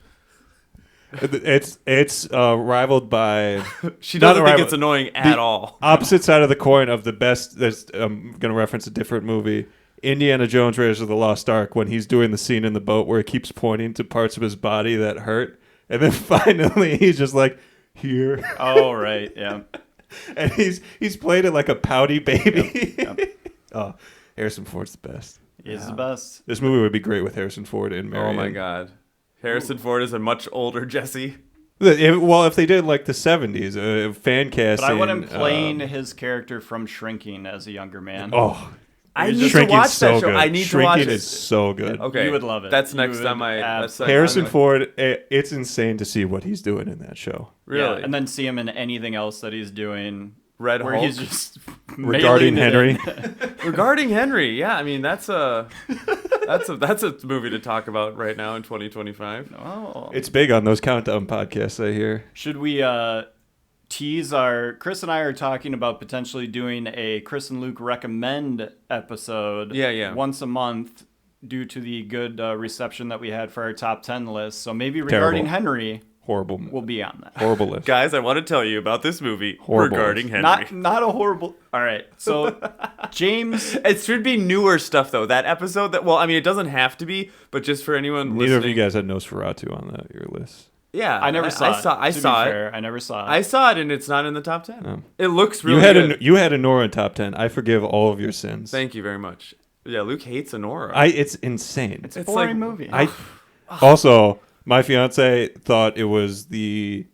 It's rivaled by She doesn't think it's annoying at all. opposite side of the coin of the best. I'm going to reference a different movie, Indiana Jones: Raiders of the Lost Ark, when he's doing the scene in the boat where he keeps pointing to parts of his body that hurt, and then finally he's just like, here. Oh right, yeah. And he's played it like a pouty baby. Yep. Oh, Harrison Ford's the best. He's the best. This movie would be great with Harrison Ford and Marianne. Oh my God. Harrison Ford is a much older Jesse. Well, if they did like the 70s, fan casting. But I want him playing his character from Shrinking as a younger man. Oh, I need to Shrinking's watch so that show. good. I need Shrinking to watch it. is so good. Okay, You would love it. That's You next would on my. That's Harrison on my- Ford, it's insane to see what he's doing in that show. Really? Yeah, and then see him in anything else that he's doing. Red where Hulk? he's just Regarding mailing it Henry, in. Regarding Henry, yeah, I mean that's a movie to talk about right now in 2025. Oh. it's big on those countdown podcasts, I hear. Should we tease our... Chris and I are talking about potentially doing a Chris and Luke recommend episode once a month due to the good reception that we had for our top 10 list. So maybe regarding Terrible. Henry, Horrible. will be on that. Horrible list. Guys, I want to tell you about this movie Horrible. regarding Henry. Not a horrible. All right, so James. It should be newer stuff though. That episode that it doesn't have to be, but just for anyone Neither listening. of you guys had Nosferatu on your list. Yeah, I never saw it. I to saw be it. fair, I never saw it. I saw it, and it's not in the top 10. Oh. It looks really good. You had a Nora in top 10. I forgive all of your sins. Thank you very much. Yeah, Luke hates Honora. It's insane. It's a boring movie. Also, my fiance thought it was she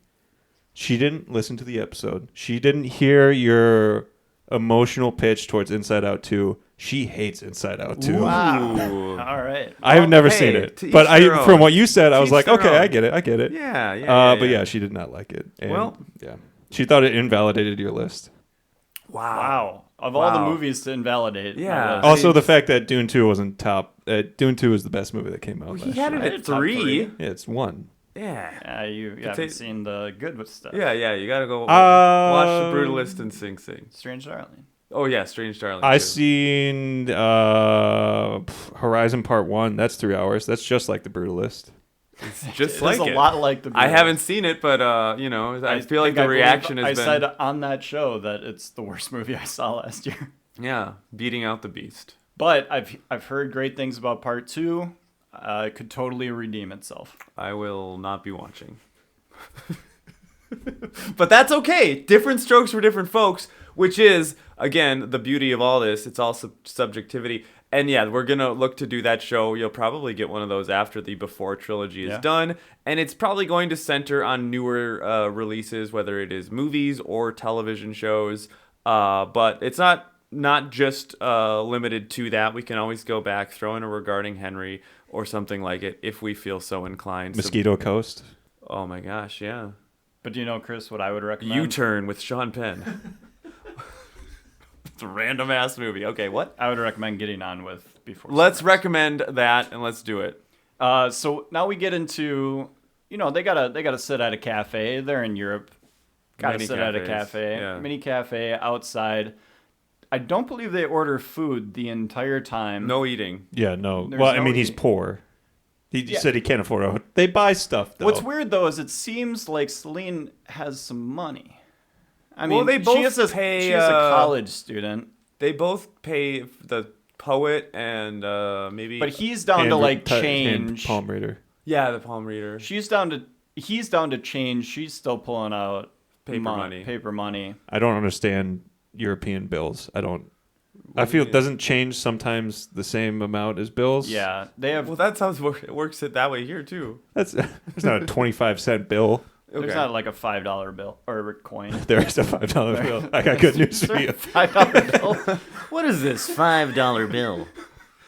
didn't listen to the episode. She didn't hear your emotional pitch towards Inside Out 2. She hates Inside Out 2. Wow. All right. I have never hey, seen it. to each But their own. from what you said, I To was each like, their okay, own. I get it. Yeah. But yeah, she did not like it. And, Well. yeah. She thought it invalidated your list. Wow. Of all the movies to invalidate. Yeah. my list. Also, the fact that Dune 2 wasn't top. Dune 2 is the best movie that came out. He last had year. it Right, at top 3. Yeah, it's 1. Yeah. You haven't seen the good stuff. Yeah, you gotta go watch The Brutalist and Sing Sing. Strange Darling. Oh yeah, Strange Darling. I too. seen Horizon Part 1. That's 3 hours. That's just like The Brutalist. Just It's like a it. lot like the. I Brutalist. haven't seen it, but I feel like think the I reaction believe has I been said on that show that it's the worst movie I saw last year. yeah, beating out the beast. But I've heard great things about Part 2. It could totally redeem itself. I will not be watching. But that's okay. Different strokes for different folks, which is, again, the beauty of all this. It's all subjectivity. And yeah, we're going to look to do that show. You'll probably get one of those after the Before trilogy is done. And it's probably going to center on newer releases, whether it is movies or television shows. But it's not just limited to that. We can always go back, throw in a Regarding Henry or something like it if we feel so inclined. Mosquito Coast. Oh my gosh, yeah. But do you know, Chris, what I would recommend? U-Turn with Sean Penn. It's a random ass movie. Okay, what? I would recommend getting on with Before. Let's Sunrise. recommend that and let's do it. So now we get into, they gotta sit at a cafe. They're in Europe. Gotta Mini sit at a cafes, cafe, yeah. mini cafe outside. I don't believe they order food the entire time. No eating. Yeah, no. There's Well, I no mean, he's eating. poor. He said he can't afford it. They buy stuff, though. What's weird though is it seems like Celine has some money. I Well, mean, they both she is a college student, They both pay the poet and maybe. but he's down to like change. Palm reader. Yeah, the palm reader. He's down to change. She's still pulling out Paper money. Paper money. I don't understand European bills. I feel it doesn't change sometimes the same amount as bills. Yeah, they have. Well, that sounds it works it that way here too. There's not a 25-cent bill. There's not like a $5 bill or a coin. There is a $5 bill. I got good news for you. $5 bill. What is this $5 bill?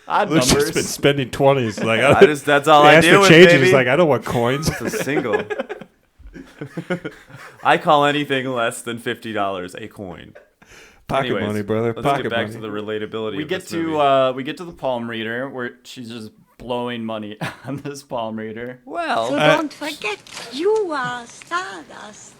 Odd Luke's just numbers. been spending 20s. Like That's all they I asked deal for with, change, and baby. he's like, I don't want coins. It's a single. I call anything less than $50 a coin. Pocket Anyways, money, brother. Let's Pocket get back money. to the relatability. we of get this to movie. we get to the palm reader where she's just blowing money on this palm reader. Well, So don't forget, you are Stardust.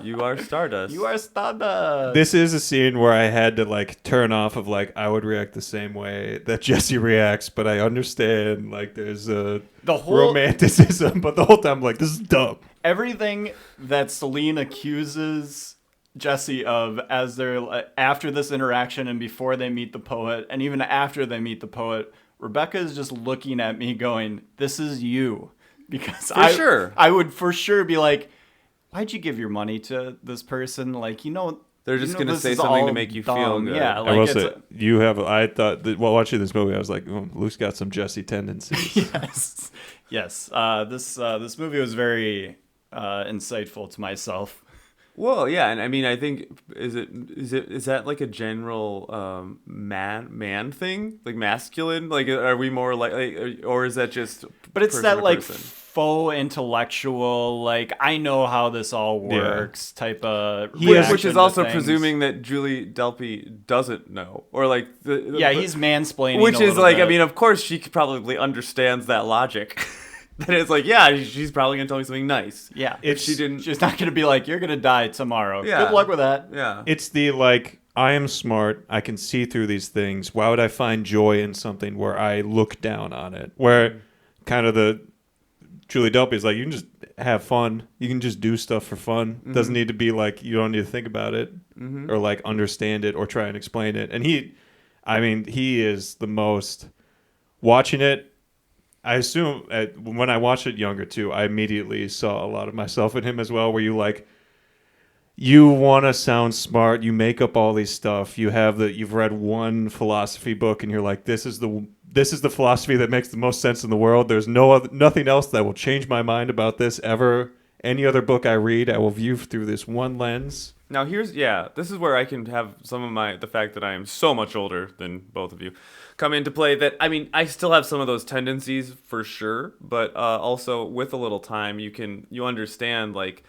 you are Stardust. You are Stardust. This is a scene where I had to like turn off of like I would react the same way that Jesse reacts, but I understand like there's a The whole romanticism, but the whole time I'm like, this is dumb. everything that Celine accuses Jesse of as they're after this interaction and before they meet the poet and even after they meet the poet, Rebecca is just looking at me going, "This is you," because sure. I would for sure be like, "Why'd you give your money to this person?" Like, They're just gonna this say is something to all make you feel dumb. good. Yeah, I like will it's say, I thought that while watching this movie, I was like, oh, Luke's got some Jesse tendencies. yes. This movie was very insightful to myself. Well, yeah, and I mean, I think is that like a general man thing, like masculine? Like, are we more like or is that just? But it's person that to like person? faux intellectual, like I know how this all works type of. He has- which is reaction to also things. presuming that Julie Delpy doesn't know, or like He's mansplaining. which a is little like, bit. I mean, of course she probably understands that logic. That it's like, yeah, she's probably gonna tell me something nice. yeah, if she didn't, she's not gonna be like, "You're gonna die tomorrow." Yeah. Good luck with that. yeah. It's the like, I am smart. I can see through these things. Why would I find joy in something where I look down on it? Where kind of the truly dope is like you can just have fun. You can just do stuff for fun. Doesn't need to be like you don't need to think about it or like understand it or try and explain it. And he is the most watching it. I assume when I watched it younger too, I immediately saw a lot of myself in him as well. Where you want to sound smart, you make up all these stuff. You've read one philosophy book, and you're like, this is the philosophy that makes the most sense in the world. There's nothing else that will change my mind about this ever. Any other book I read, I will view through this one lens. Now this is where I can have some of the fact that I am so much older than both of you come into play. That, I mean, I still have some of those tendencies for sure, but also with a little time, you understand like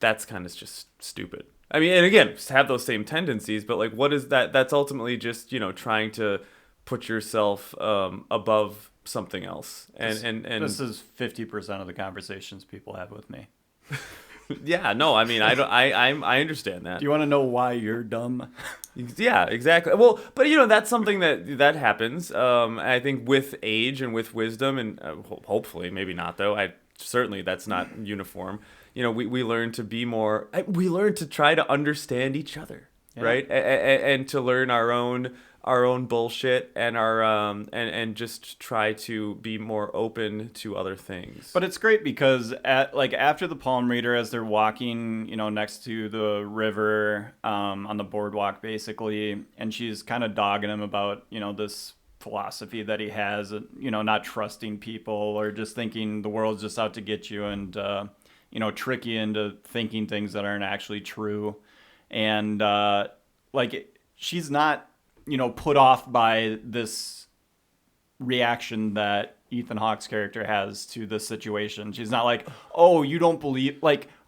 that's kind of just stupid. I mean, and again, have those same tendencies, but like, what is that? That's ultimately just, trying to put yourself above something else. And this is 50% of the conversations people have with me. Yeah, no, I mean, I understand that. Do you want to know why you're dumb? Yeah, exactly. Well, but that's something that happens. I think with age and with wisdom, and hopefully, maybe not though. Certainly that's not uniform. We learn to be more. We learn to try to understand each other, right? And to learn our own bullshit and our and just try to be more open to other things. But it's great because after the palm reader, as they're walking, next to the river, on the boardwalk basically, and she's kind of dogging him about, this philosophy that he has, not trusting people or just thinking the world's just out to get you and, trick you into thinking things that aren't actually true. And, she's not, put off by this reaction that Ethan Hawke's character has to this situation. She's not like, oh, you don't believe,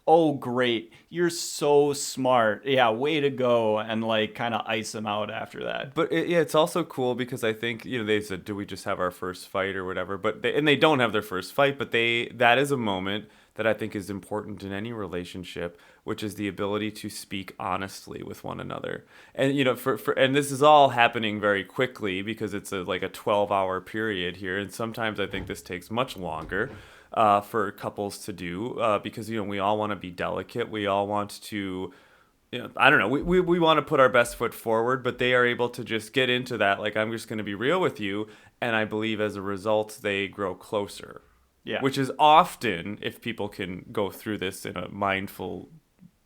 oh, great, you're so smart. Yeah, way to go. And kind of ice him out after that. But it's also cool because I think, they said, do we just have our first fight or whatever? But they don't have their first fight, but that is a moment that I think is important in any relationship, which is the ability to speak honestly with one another. And and this is all happening very quickly because it's a 12-hour period here, and sometimes I think this takes much longer for couples to do because we all want to be delicate, we all want to. I don't know. We want to put our best foot forward, but they are able to just get into that. I'm just going to be real with you, and I believe as a result they grow closer. Yeah. Which is often, if people can go through this in a mindful,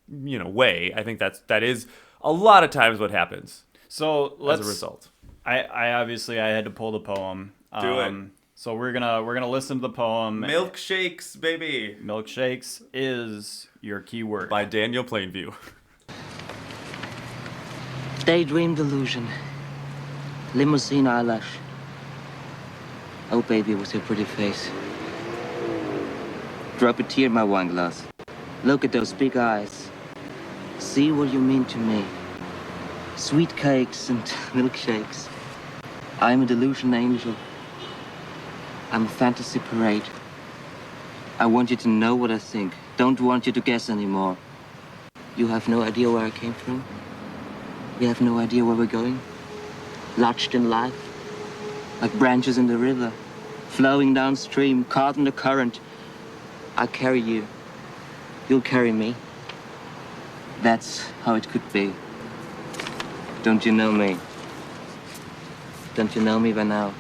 way, I think that is a lot of times what happens. So as a result, I obviously I had to pull the poem. Do it. So we're gonna listen to the poem. Milkshakes, baby. Milkshakes is your key word. By Daniel Plainview. Daydream delusion. Limousine eyelash. Oh, baby, with your pretty face. Drop a tear in my wine glass. Look at those big eyes. See what you mean to me. Sweet cakes and milkshakes. I'm a delusion angel. I'm a fantasy parade. I want you to know what I think. Don't want you to guess anymore. You have no idea where I came from. You have no idea where we're going. Lodged in life. Like branches in the river. Flowing downstream, caught in the current. I carry you. You'll carry me. That's how it could be. Don't you know me? Don't you know me by now?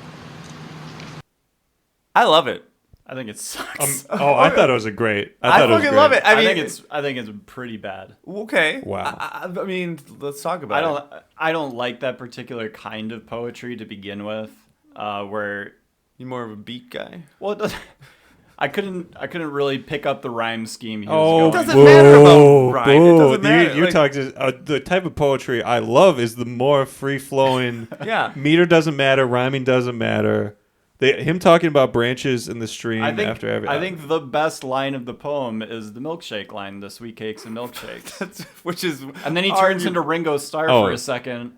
I love it. I think it sucks. I thought it was great. I fucking love it. I think it's pretty bad. Okay. Wow. I mean, let's talk about it. I don't like that particular kind of poetry to begin with. Where you're more of a beat guy. Well, it doesn't. I couldn't really pick up the rhyme scheme. It doesn't matter about rhyme. It doesn't matter. You talk to the type of poetry I love is the more free flowing. Yeah. Meter doesn't matter. Rhyming doesn't matter. Him talking about branches in the stream after every. I think the best line of the poem is the milkshake line, the sweet cakes and milkshakes. Which is, and then he turns into Ringo Starr for a second.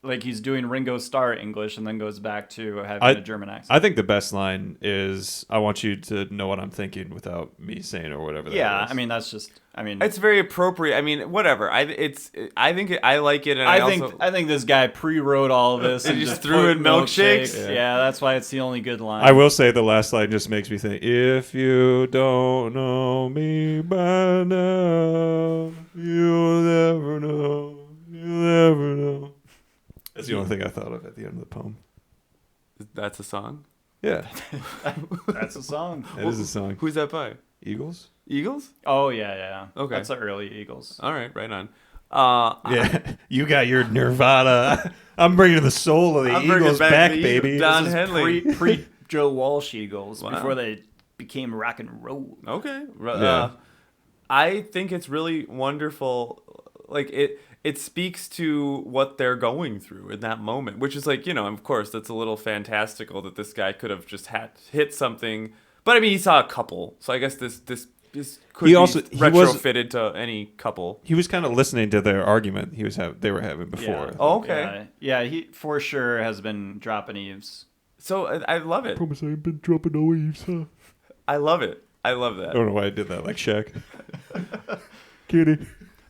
like he's doing Ringo Starr English and then goes back to having a German accent. I think the best line is, "I want you to know what I'm thinking without me saying it," or whatever. That is. I mean that's just. I mean, It's very appropriate. I mean, whatever. I think I like it, and I think this guy pre-wrote all of this And and just just threw put in milkshakes? Yeah, that's why it's the only good line. I will say the last line just makes me think, if you don't know me by now, you'll never know. You'll never know. That's the only thing I thought of at the end of the poem. That's a song. Yeah, That's a song. that is a song. Who's that by? Eagles? Eagles? Oh yeah. Okay. That's the early Eagles. All right, right on. Yeah, you got your Nirvana. I'm bringing the soul of the I'm bringing Eagles back back, the baby. Don This is Henley. pre Joe Walsh Eagles Wow. before they became rock and roll. Okay. Yeah. I think it's really wonderful. Like it speaks to what they're going through in that moment, which is like, of course, that's a little fantastical that this guy could have just hit something. But I mean, he saw a couple, so I guess this could be retrofitted to any couple. He was kind of listening to their argument they were having before. Yeah. Oh, okay. Yeah, he for sure has been dropping eaves. So I love it. Promise I've been dropping no eaves, huh? I love it. I love I that. don't know why I did that like Shaq. Kidding.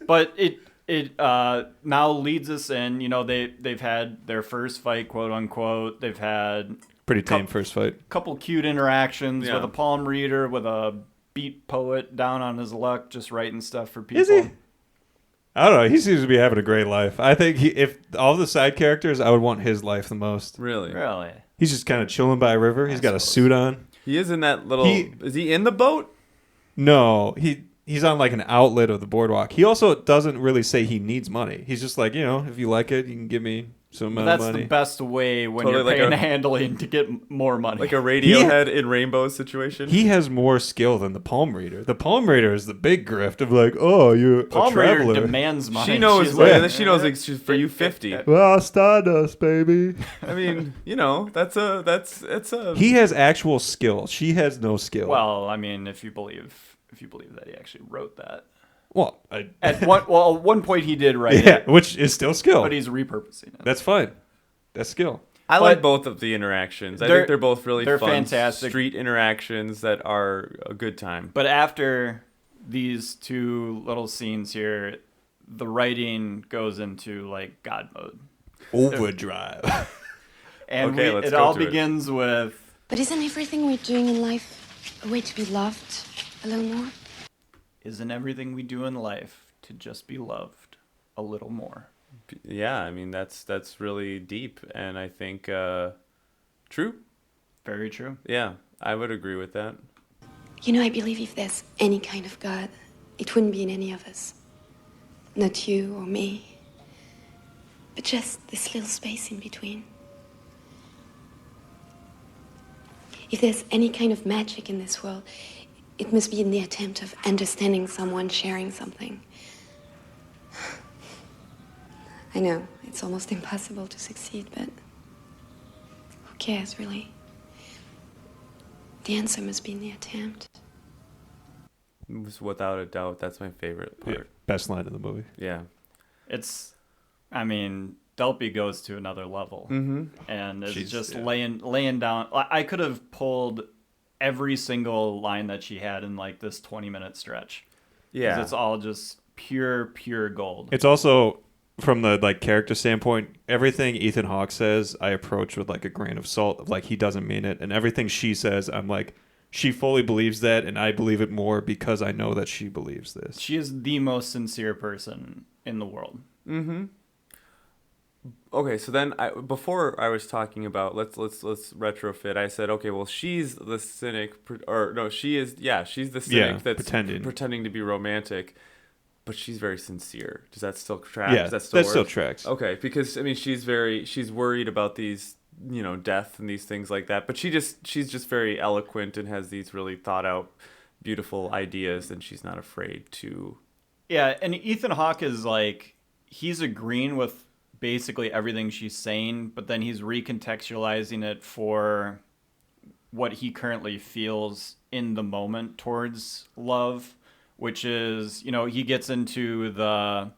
But it now leads us in. They've had their first fight, quote unquote. They've had Pretty tame first fight. couple cute interactions Yeah. with a palm reader, with a beat poet down on his luck, just writing stuff for people. Is he? I don't know. He seems to be having a great life. I think if all the side characters, I would want his life the most. Really? Really? He's just kind of chilling by a river. He's got a suit on. He is in that little. Is he in the boat? No, he's on like an outlet of the boardwalk. He also doesn't really say he needs money. He's just like, if you like it, you can give me some amount That's of money. the best way when Totally you're like paying a- handling to get more money. Like a Radiohead in Rainbow situation? He has more skill than the palm reader. The palm reader is the big grift of like, oh, you're palm a traveler. reader demands money. She knows. She's She knows. Like, she's for you 50. Well, Stardust, baby. I mean, that's a. He has actual skill. She has no skill. Well, I mean, if you believe that he actually wrote that. Well, At one point he did write yeah, it, which is still skill. but he's repurposing it. That's fine. That's skill. I But like both of the interactions. I think they're both really they're fun fantastic. street interactions that are a good time. But after these two little scenes here, the writing goes into like God mode, Overdrive. and Okay, let's it go all to it. begins with But isn't everything we're doing in life a way to be loved a little more? "Isn't everything we do in life to just be loved a little more?" Yeah, I mean that's really deep, and I think true. Very true. Yeah, I would agree with that. I believe if there's any kind of God, it wouldn't be in any of us. Not you or me, but just this little space in between. If there's any kind of magic in this world, it must be in the attempt of understanding someone, sharing something. I know, it's almost impossible to succeed, but who cares, really? The answer must be in the attempt. Without a doubt, that's my favorite part. Best line in the movie. Yeah. It's, I mean, Delpy goes to another level, and is just laying down. I could have pulled every single line that she had in like this 20-minute stretch. 'Cause Yeah. it's all just pure gold. It's also, from the like character standpoint, everything Ethan Hawke says, I approach with like a grain of salt. Like he doesn't mean it, and everything she says, I'm like, she fully believes that, and I believe it more because I know that she believes this. She is the most sincere person in the world. Okay, so then before I was talking about let's retrofit. I said, okay, well she's the cynic, she's the cynic that's pretending to be romantic, but she's very sincere. Does that still track? Yeah, Does that still still work? tracks. Okay, because I mean she's worried about these death and these things like that, but she's just very eloquent and has these really thought out, beautiful ideas, and she's not afraid to. Yeah, and Ethan Hawke is like, he's agreeing with basically everything she's saying, but then he's recontextualizing it for what he currently feels in the moment towards love, which is, he gets into the,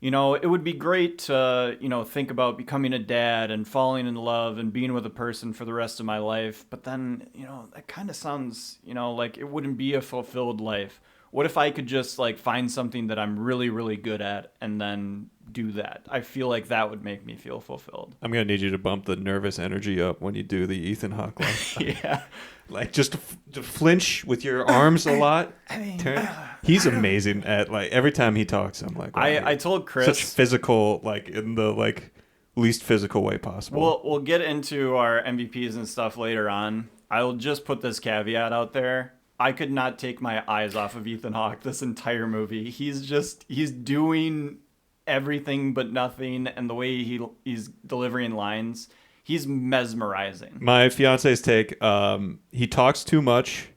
you know, it would be great to, you know, think about becoming a dad and falling in love and being with a person for the rest of my life. But then, you know, that kind of sounds, you know, like it wouldn't be a fulfilled life. What if I could just like find something that I'm really, really good at and then do that? I feel like that would make me feel fulfilled. I'm gonna need you to bump the nervous energy up when you do the Ethan Hawke laugh. Yeah. Like just to flinch with your arms a lot. I mean, he's amazing at like every time he talks. I'm like, wow, I told Chris such physical, like in the like least physical way possible. We'll get into our MVPs and stuff later on. I'll just put this caveat out there. I could not take my eyes off of Ethan Hawke this entire movie. He's doing everything but nothing, and the way he's delivering lines, he's mesmerizing. My fiance's take, he talks too much.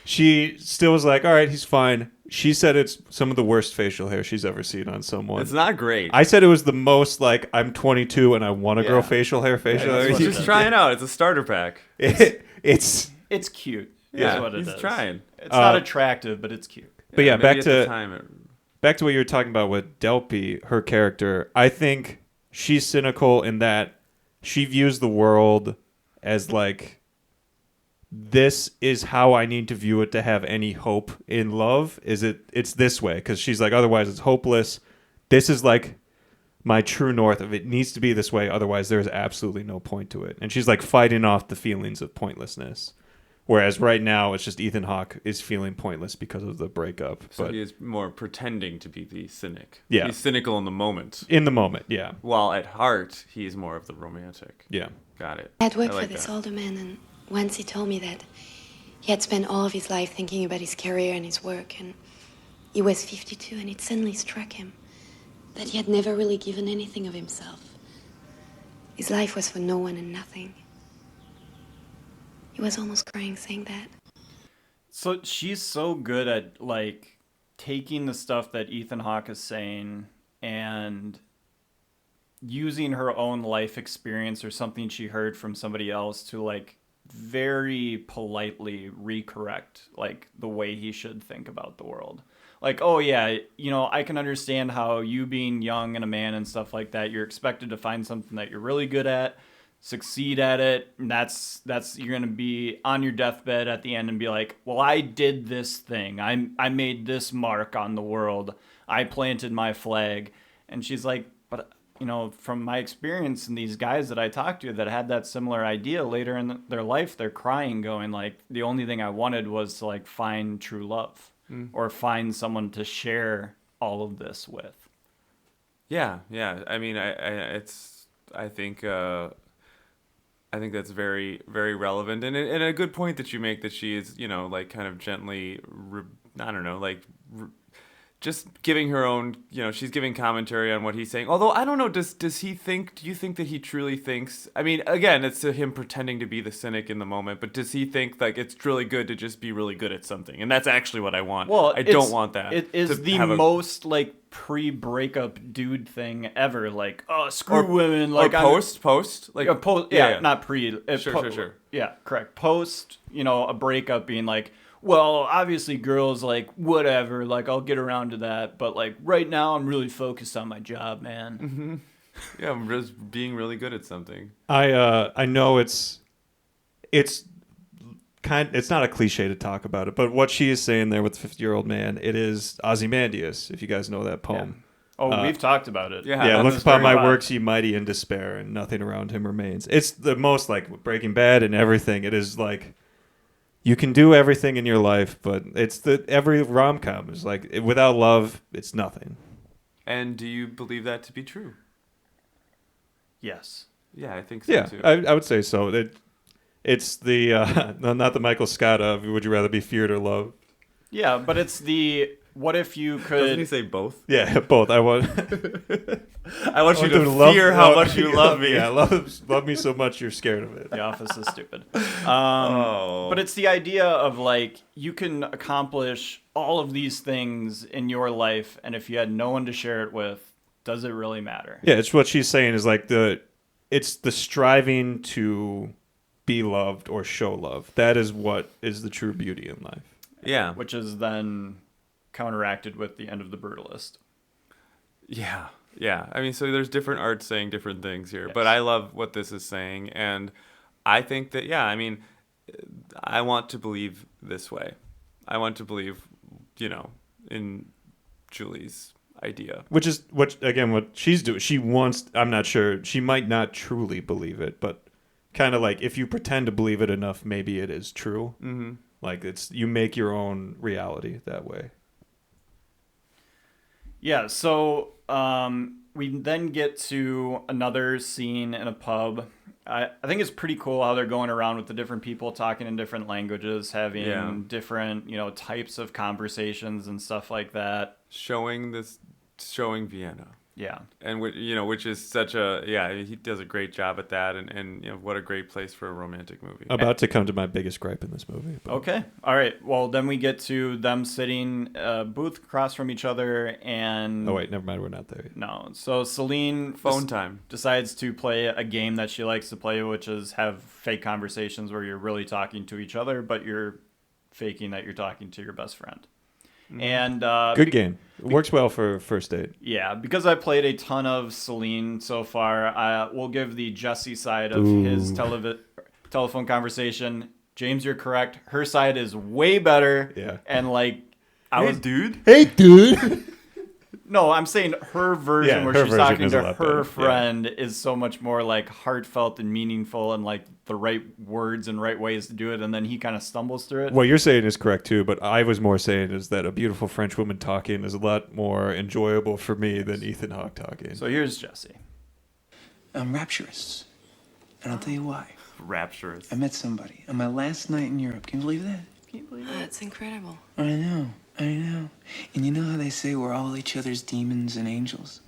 She still was like, all right, he's fine. She said it's some of the worst facial hair she's ever seen on someone. It's not great. I said it was the most like, I'm 22 and I want to grow facial hair. He's just trying out. It's a starter pack. It's cute. Yeah, is what it he's is. Trying. It's not attractive, but it's cute. But yeah, back to back to what you were talking about with Delpy, her character. I think she's cynical in that she views the world as like, this is how I need to view it to have any hope in love. It's this way, because she's like, otherwise it's hopeless. This is like my true north of it needs to be this way, otherwise there's absolutely no point to it. And she's like fighting off the feelings of pointlessness. Whereas right now, it's just Ethan Hawke is feeling pointless because of the breakup. So he is more pretending to be the cynic. Yeah. He's cynical in the moment. In the moment, yeah. While at heart, he's more of the romantic. Yeah. Got it. I had worked I like for this that. older man, and once he told me that he had spent all of his life thinking about his career and his work, and he was 52, and it suddenly struck him that he had never really given anything of himself. His life was for no one and nothing. He was almost crying saying that. So she's so good at like taking the stuff that Ethan Hawke is saying and using her own life experience or something she heard from somebody else to like very politely recorrect like the way he should think about the world. Like, oh yeah, you know, I can understand how you being young and a man and stuff like that, you're expected to find something that you're really good at, succeed at it, and that's you're gonna be on your deathbed at the end and be like, well, I did this thing, I made this mark on the world, I planted my flag. And she's like, but you know, from my experience and these guys that I talked to that had that similar idea later in their life, they're crying going like, the only thing I wanted was to like find true love or find someone to share all of this with. Yeah. I mean, I think that's very, very relevant, and a good point that you make, that she is, you know, like kind of gently, just giving her own, you know, she's giving commentary on what he's saying. Although I don't know, do you think that he truly thinks? I mean, again, it's him pretending to be the cynic in the moment, but does he think like it's really good to just be really good at something, and that's actually what I want? Well, I don't want that. It is the most like pre-breakup dude thing ever. Like, oh, screw women. Like post, like post. Yeah, not pre. Sure. Yeah, correct. Post, you know, a breakup being like, well, obviously girls like whatever. Like, I'll get around to that. But like right now, I'm really focused on my job, man. Mm-hmm. Yeah, I'm just being really good at something. I know it's not a cliche to talk about it, but what she is saying there with the 50-year-old man, it is Ozymandias, if you guys know that poem. Yeah. Oh, we've talked about it. Yeah, look upon my works, ye mighty in despair, and nothing around him remains. It's the most like Breaking Bad and everything. It is like, you can do everything in your life, but every rom-com is like, without love, it's nothing. And do you believe that to be true? Yes. Yeah, I think so too. I would say so. It's the not the Michael Scott of would you rather be feared or loved? Yeah, but it's the what if you could. Doesn't he say both? Yeah, both. I want you to fear how much you love me. Yeah, love me so much you're scared of it. The Office is stupid. But it's the idea of like you can accomplish all of these things in your life, and if you had no one to share it with, does it really matter? Yeah, it's what she's saying is like it's the striving to be loved or show love. That is what is the true beauty in life. Yeah. Which is then counteracted with the end of The Brutalist. Yeah. Yeah. I mean, so there's different art saying different things here, but I love what this is saying. And I think that, yeah, I mean, I want to believe this way. I want to believe, in Julie's idea. Which is what she's doing. She wants, I'm not sure, she might not truly believe it, but kind of like if you pretend to believe it enough, maybe it is true. Mm-hmm. Like you make your own reality that way. Yeah, so we then get to another scene in a pub. I think it's pretty cool how they're going around with the different people talking in different languages, having different, types of conversations and stuff like that. Showing Vienna. Yeah. And which is such he does a great job at that, and what a great place for a romantic movie. About to come to my biggest gripe in this movie. But. Okay. All right. Well, then we get to them sitting booth across from each other, and oh wait, never mind, we're not there yet. No. So Celine phone time decides to play a game that she likes to play, which is have fake conversations where you're really talking to each other, but you're faking that you're talking to your best friend. And good game. It works well for first date. Yeah, because I played a ton of Celine so far, we'll give the Jesse side of his telephone conversation. James, you're correct. Her side is way better. Yeah. And dude. Hey, dude. No, I'm saying her version where she's talking to her better. friend is so much more like heartfelt and meaningful and like the right words and right ways to do it. And then he kind of stumbles through it. What you're saying is correct too, but I was more saying is that a beautiful French woman talking is a lot more enjoyable for me than Ethan Hawke talking. So here's Jesse. I'm rapturous. And I'll tell you why. Rapturous. I met somebody on my last night in Europe. Can you believe that? That's incredible. I know. And you know how they say we're all each other's demons and angels?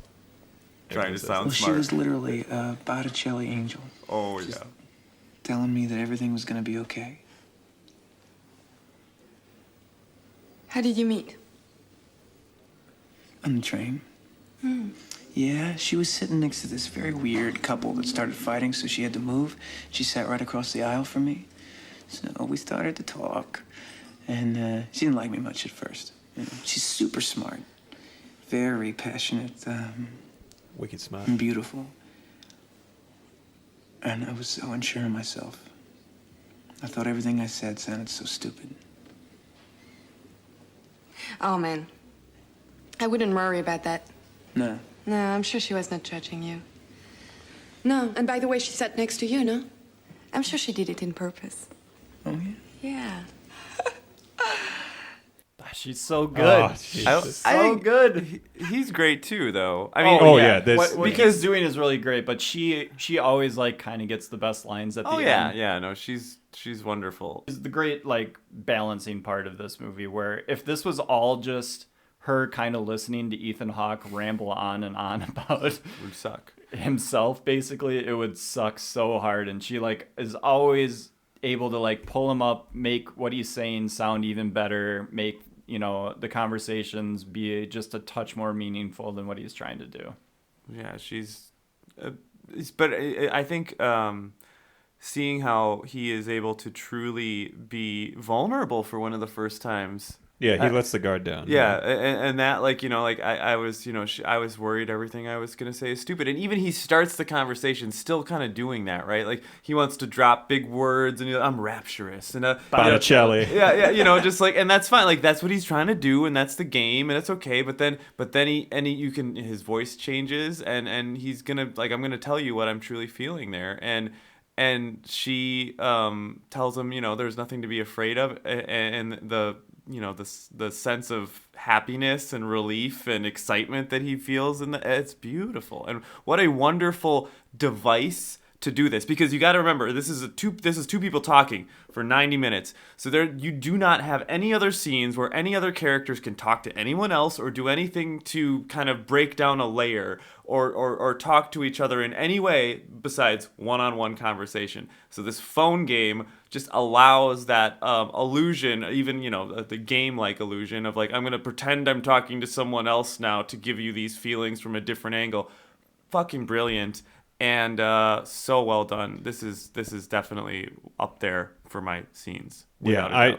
Trying to sound well, smart. She was literally a Botticelli angel. Oh, Just yeah. telling me that everything was going to be okay. How did you meet? On the train. Yeah, she was sitting next to this very weird couple that started fighting, so she had to move. She sat right across the aisle from me. So we started to talk. And she didn't like me much at first. She's super smart, very passionate, wicked smart, and beautiful. And I was so unsure of myself. I thought everything I said sounded so stupid. Oh, man. I wouldn't worry about that. No. No, I'm sure she was not judging you. No, and by the way, she sat next to you, no? I'm sure she did it in purpose. Oh, yeah? Yeah. She's so good. Oh, so good. He's great too, though. I mean, what he's doing is really great, but she always kind of gets the best lines at the end. No, she's wonderful. It's the great balancing part of this movie, where if this was all just her kind of listening to Ethan Hawke ramble on and on about it would suck himself, basically, it would suck so hard, and she is always able to pull him up, make what he's saying sound even better, make the conversations be just a touch more meaningful than what he's trying to do. Yeah, but I think seeing how he is able to truly be vulnerable for one of the first times. Yeah, he lets the guard down. Yeah, and that, I was, I was worried everything I was going to say is stupid. And even he starts the conversation still kind of doing that, right? He wants to drop big words, and I'm rapturous. And Botticelli. Yeah, and that's fine. That's what he's trying to do, and that's the game, and it's okay. But then his voice changes, and he's going to, I'm going to tell you what I'm truly feeling there. And she tells him, there's nothing to be afraid of, and the sense of happiness and relief and excitement that he feels it's beautiful. And what a wonderful device to do this, because you got to remember, this is two people talking for 90 minutes. So you do not have any other scenes where any other characters can talk to anyone else or do anything to kind of break down a layer or talk to each other in any way besides one-on-one conversation. So this phone game just allows that illusion, even, the game-like illusion of I'm going to pretend I'm talking to someone else now to give you these feelings from a different angle. Fucking brilliant. And so well done. This is definitely up there for my scenes. Yeah,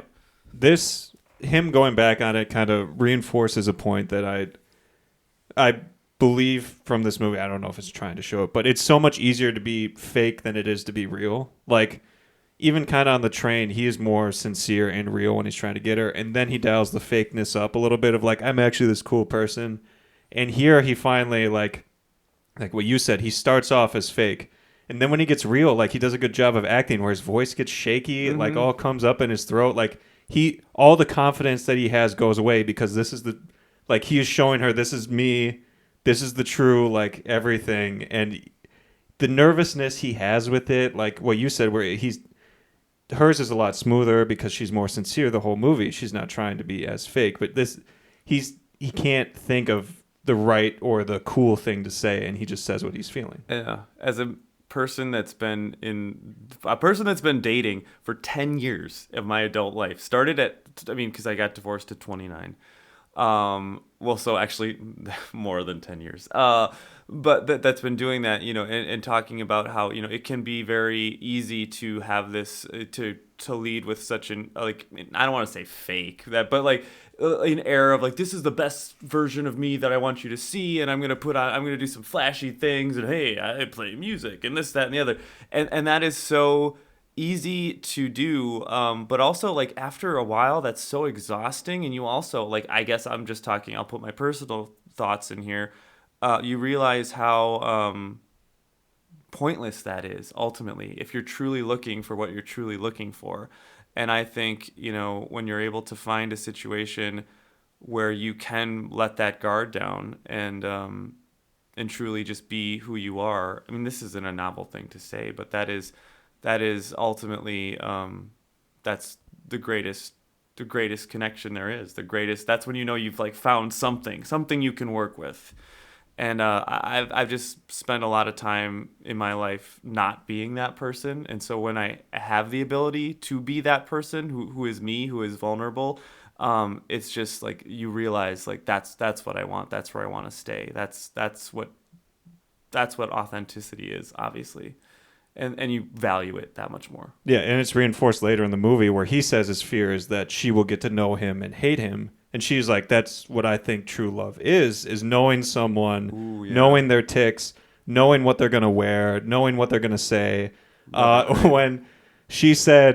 him going back on it kind of reinforces a point that I believe from this movie, I don't know if it's trying to show it, but it's so much easier to be fake than it is to be real. Like, even kind of on the train, he is more sincere and real when he's trying to get her. And then he dials the fakeness up a little bit of like, I'm actually this cool person. And here he finally, like what you said, he starts off as fake. And then when he gets real, like, he does a good job of acting where his voice gets shaky, it like all comes up in his throat. Like, all the confidence that he has goes away because this is he is showing her, this is me. This is the true, like, everything. And the nervousness he has with it, like what you said, where hers is a lot smoother because she's more sincere the whole movie. She's not trying to be as fake, but he can't think of the right or the cool thing to say, and he just says what he's feeling. Yeah, as a person that's been dating for 10 years of my adult life, because I got divorced at 29. Well, so actually more than 10 years. But that's been doing that, and talking about how, it can be very easy to have this, to lead with such an, like, I don't want to say fake that, but like an air of like, this is the best version of me that I want you to see. And I'm going to do some flashy things. And hey, I play music and this, that, and the other. And that is so easy to do, but also like after a while that's so exhausting. And you also, like, I guess I'm just talking, I'll put my personal thoughts in here. You realize how pointless that is ultimately if you're truly looking for what you're truly looking for. And I think, when you're able to find a situation where you can let that guard down and truly just be who you are. I mean, this isn't a novel thing to say, but that is ultimately that's the greatest connection there is. That's when you've like found something you can work with. And I've just spent a lot of time in my life not being that person. And so when I have the ability to be that person who is me, who is vulnerable, it's just like you realize like that's what I want. That's where I want to stay. That's what authenticity is, obviously. And you value it that much more. Yeah, and it's reinforced later in the movie where he says his fear is that she will get to know him and hate him. And she's like, that's what I think true love is knowing someone, knowing their tics, knowing what they're going to wear, knowing what they're going to say. When she said,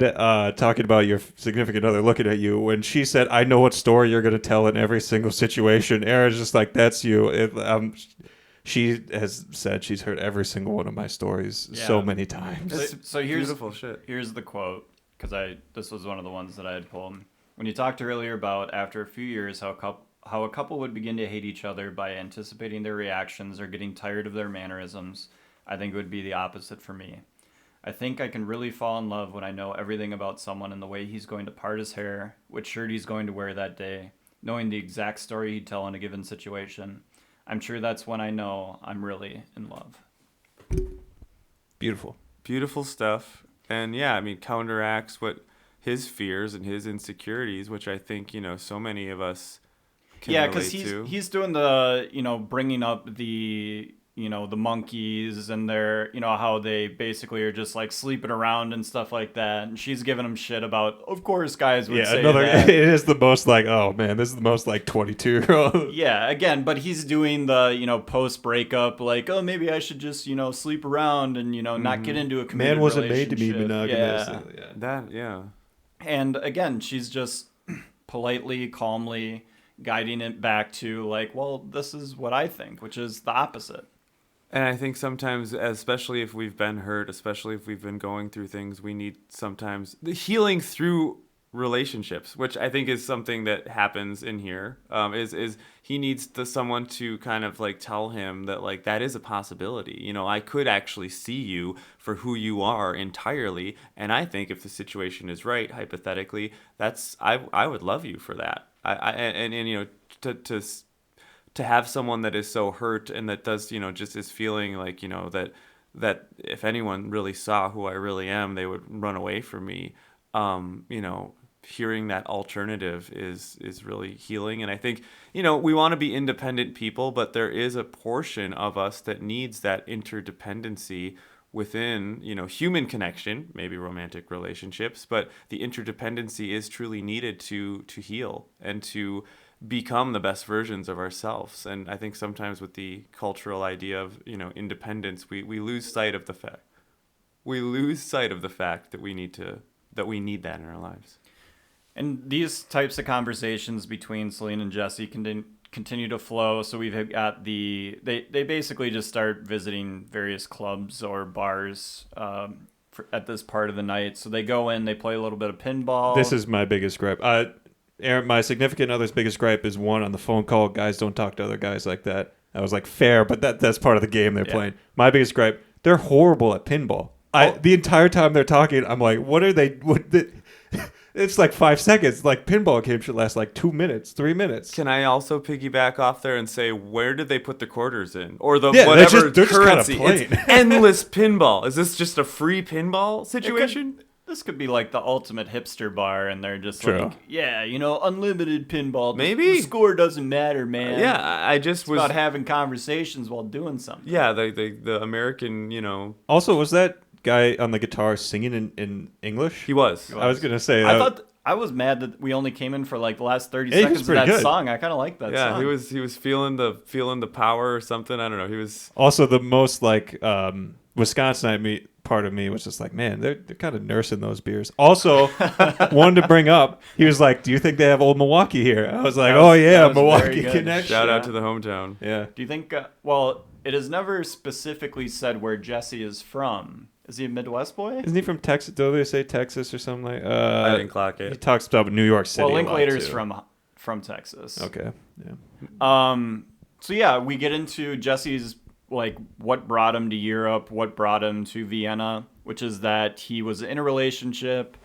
talking about your significant other looking at you, when she said, I know what story you're going to tell in every single situation, Aaron's just like, that's you. She has said she's heard every single one of my stories so many times. So here's beautiful shit. Here's the quote, because this was one of the ones that I had pulled. When you talked earlier about after a few years how a couple would begin to hate each other by anticipating their reactions or getting tired of their mannerisms, I think it would be the opposite for me. I think I can really fall in love when I know everything about someone and the way he's going to part his hair, what shirt he's going to wear that day, knowing the exact story he'd tell in a given situation. I'm sure that's when I know I'm really in love. Beautiful. Beautiful stuff. And yeah, I mean, counteracts what his fears and his insecurities, which I think, so many of us can relate to. Because he's doing the, bringing up the, the monkeys and their, how they basically are just like sleeping around and stuff like that. And she's giving him shit about, of course, guys would say that. It is the most like, oh man, this is the most like 22-year-old. Yeah, again, but he's doing the, post breakup, like, oh, maybe I should just, sleep around and, not get into a committed Man wasn't made relationship. to be monogamous. Yeah. And again, she's just politely, calmly guiding it back to like, well, this is what I think, which is the opposite. And I think sometimes, especially if we've been hurt, especially if we've been going through things, we need sometimes the healing through relationships, which I think is something that happens in here. Is he needs someone to kind of like tell him that like that is a possibility. I could actually see you for who you are entirely, and I think if the situation is right, hypothetically, I would love you for that. To have someone that is so hurt and that does, just is feeling like, that if anyone really saw who I really am, they would run away from me. Hearing that alternative is really healing. And I think, we want to be independent people, but there is a portion of us that needs that interdependency within, human connection, maybe romantic relationships, but the interdependency is truly needed to heal and to become the best versions of ourselves. And I think sometimes with the cultural idea of, independence, we lose sight of the fact. We lose sight of the fact that we need that in our lives. And these types of conversations between Celine and Jesse continue to flow. So we've got they basically just start visiting various clubs or bars at this part of the night. So they go in, they play a little bit of pinball. This is my biggest gripe. Aaron, my significant other's biggest gripe is one on the phone call. Guys don't talk to other guys like that. I was like, fair, but that's part of the game they're playing. My biggest gripe, they're horrible at pinball. The entire time they're talking, I'm like, what are they? It's like 5 seconds. Like pinball game should last like 2 minutes, 3 minutes. Can I also piggyback off there and say, where did they put the quarters in, or the whatever they're just currency? kind of It's endless pinball. Is this just a free pinball situation? This could be like the ultimate hipster bar, and they're just True. like, yeah, unlimited pinball. Maybe. The score doesn't matter, man. Yeah, I just it's was about having conversations while doing something. Yeah, the American, Also, was that guy on the guitar singing in English? He was. I was gonna say. I thought I was mad that we only came in for like the last 30 he was seconds of pretty that good. song. I kind of like that song. Yeah, he was feeling the power or something. I don't know. He was also the most like Wisconsinite part of me was just like, man, they're kind of nursing those beers. Also, wanted to bring up, he was like, do you think they have Old Milwaukee here? I was like, Milwaukee connection. Shout out to the hometown. Yeah. Do you think? Well, it is never specifically said where Jesse is from. Is he a Midwest boy? Isn't he from Texas? Do they say Texas or something like? I didn't clock it. He talks about New York City. Well, a lot, Linklater's too. from Texas. Okay. Yeah. So yeah, we get into Jesse's like what brought him to Europe, what brought him to Vienna, which is that he was in a relationship.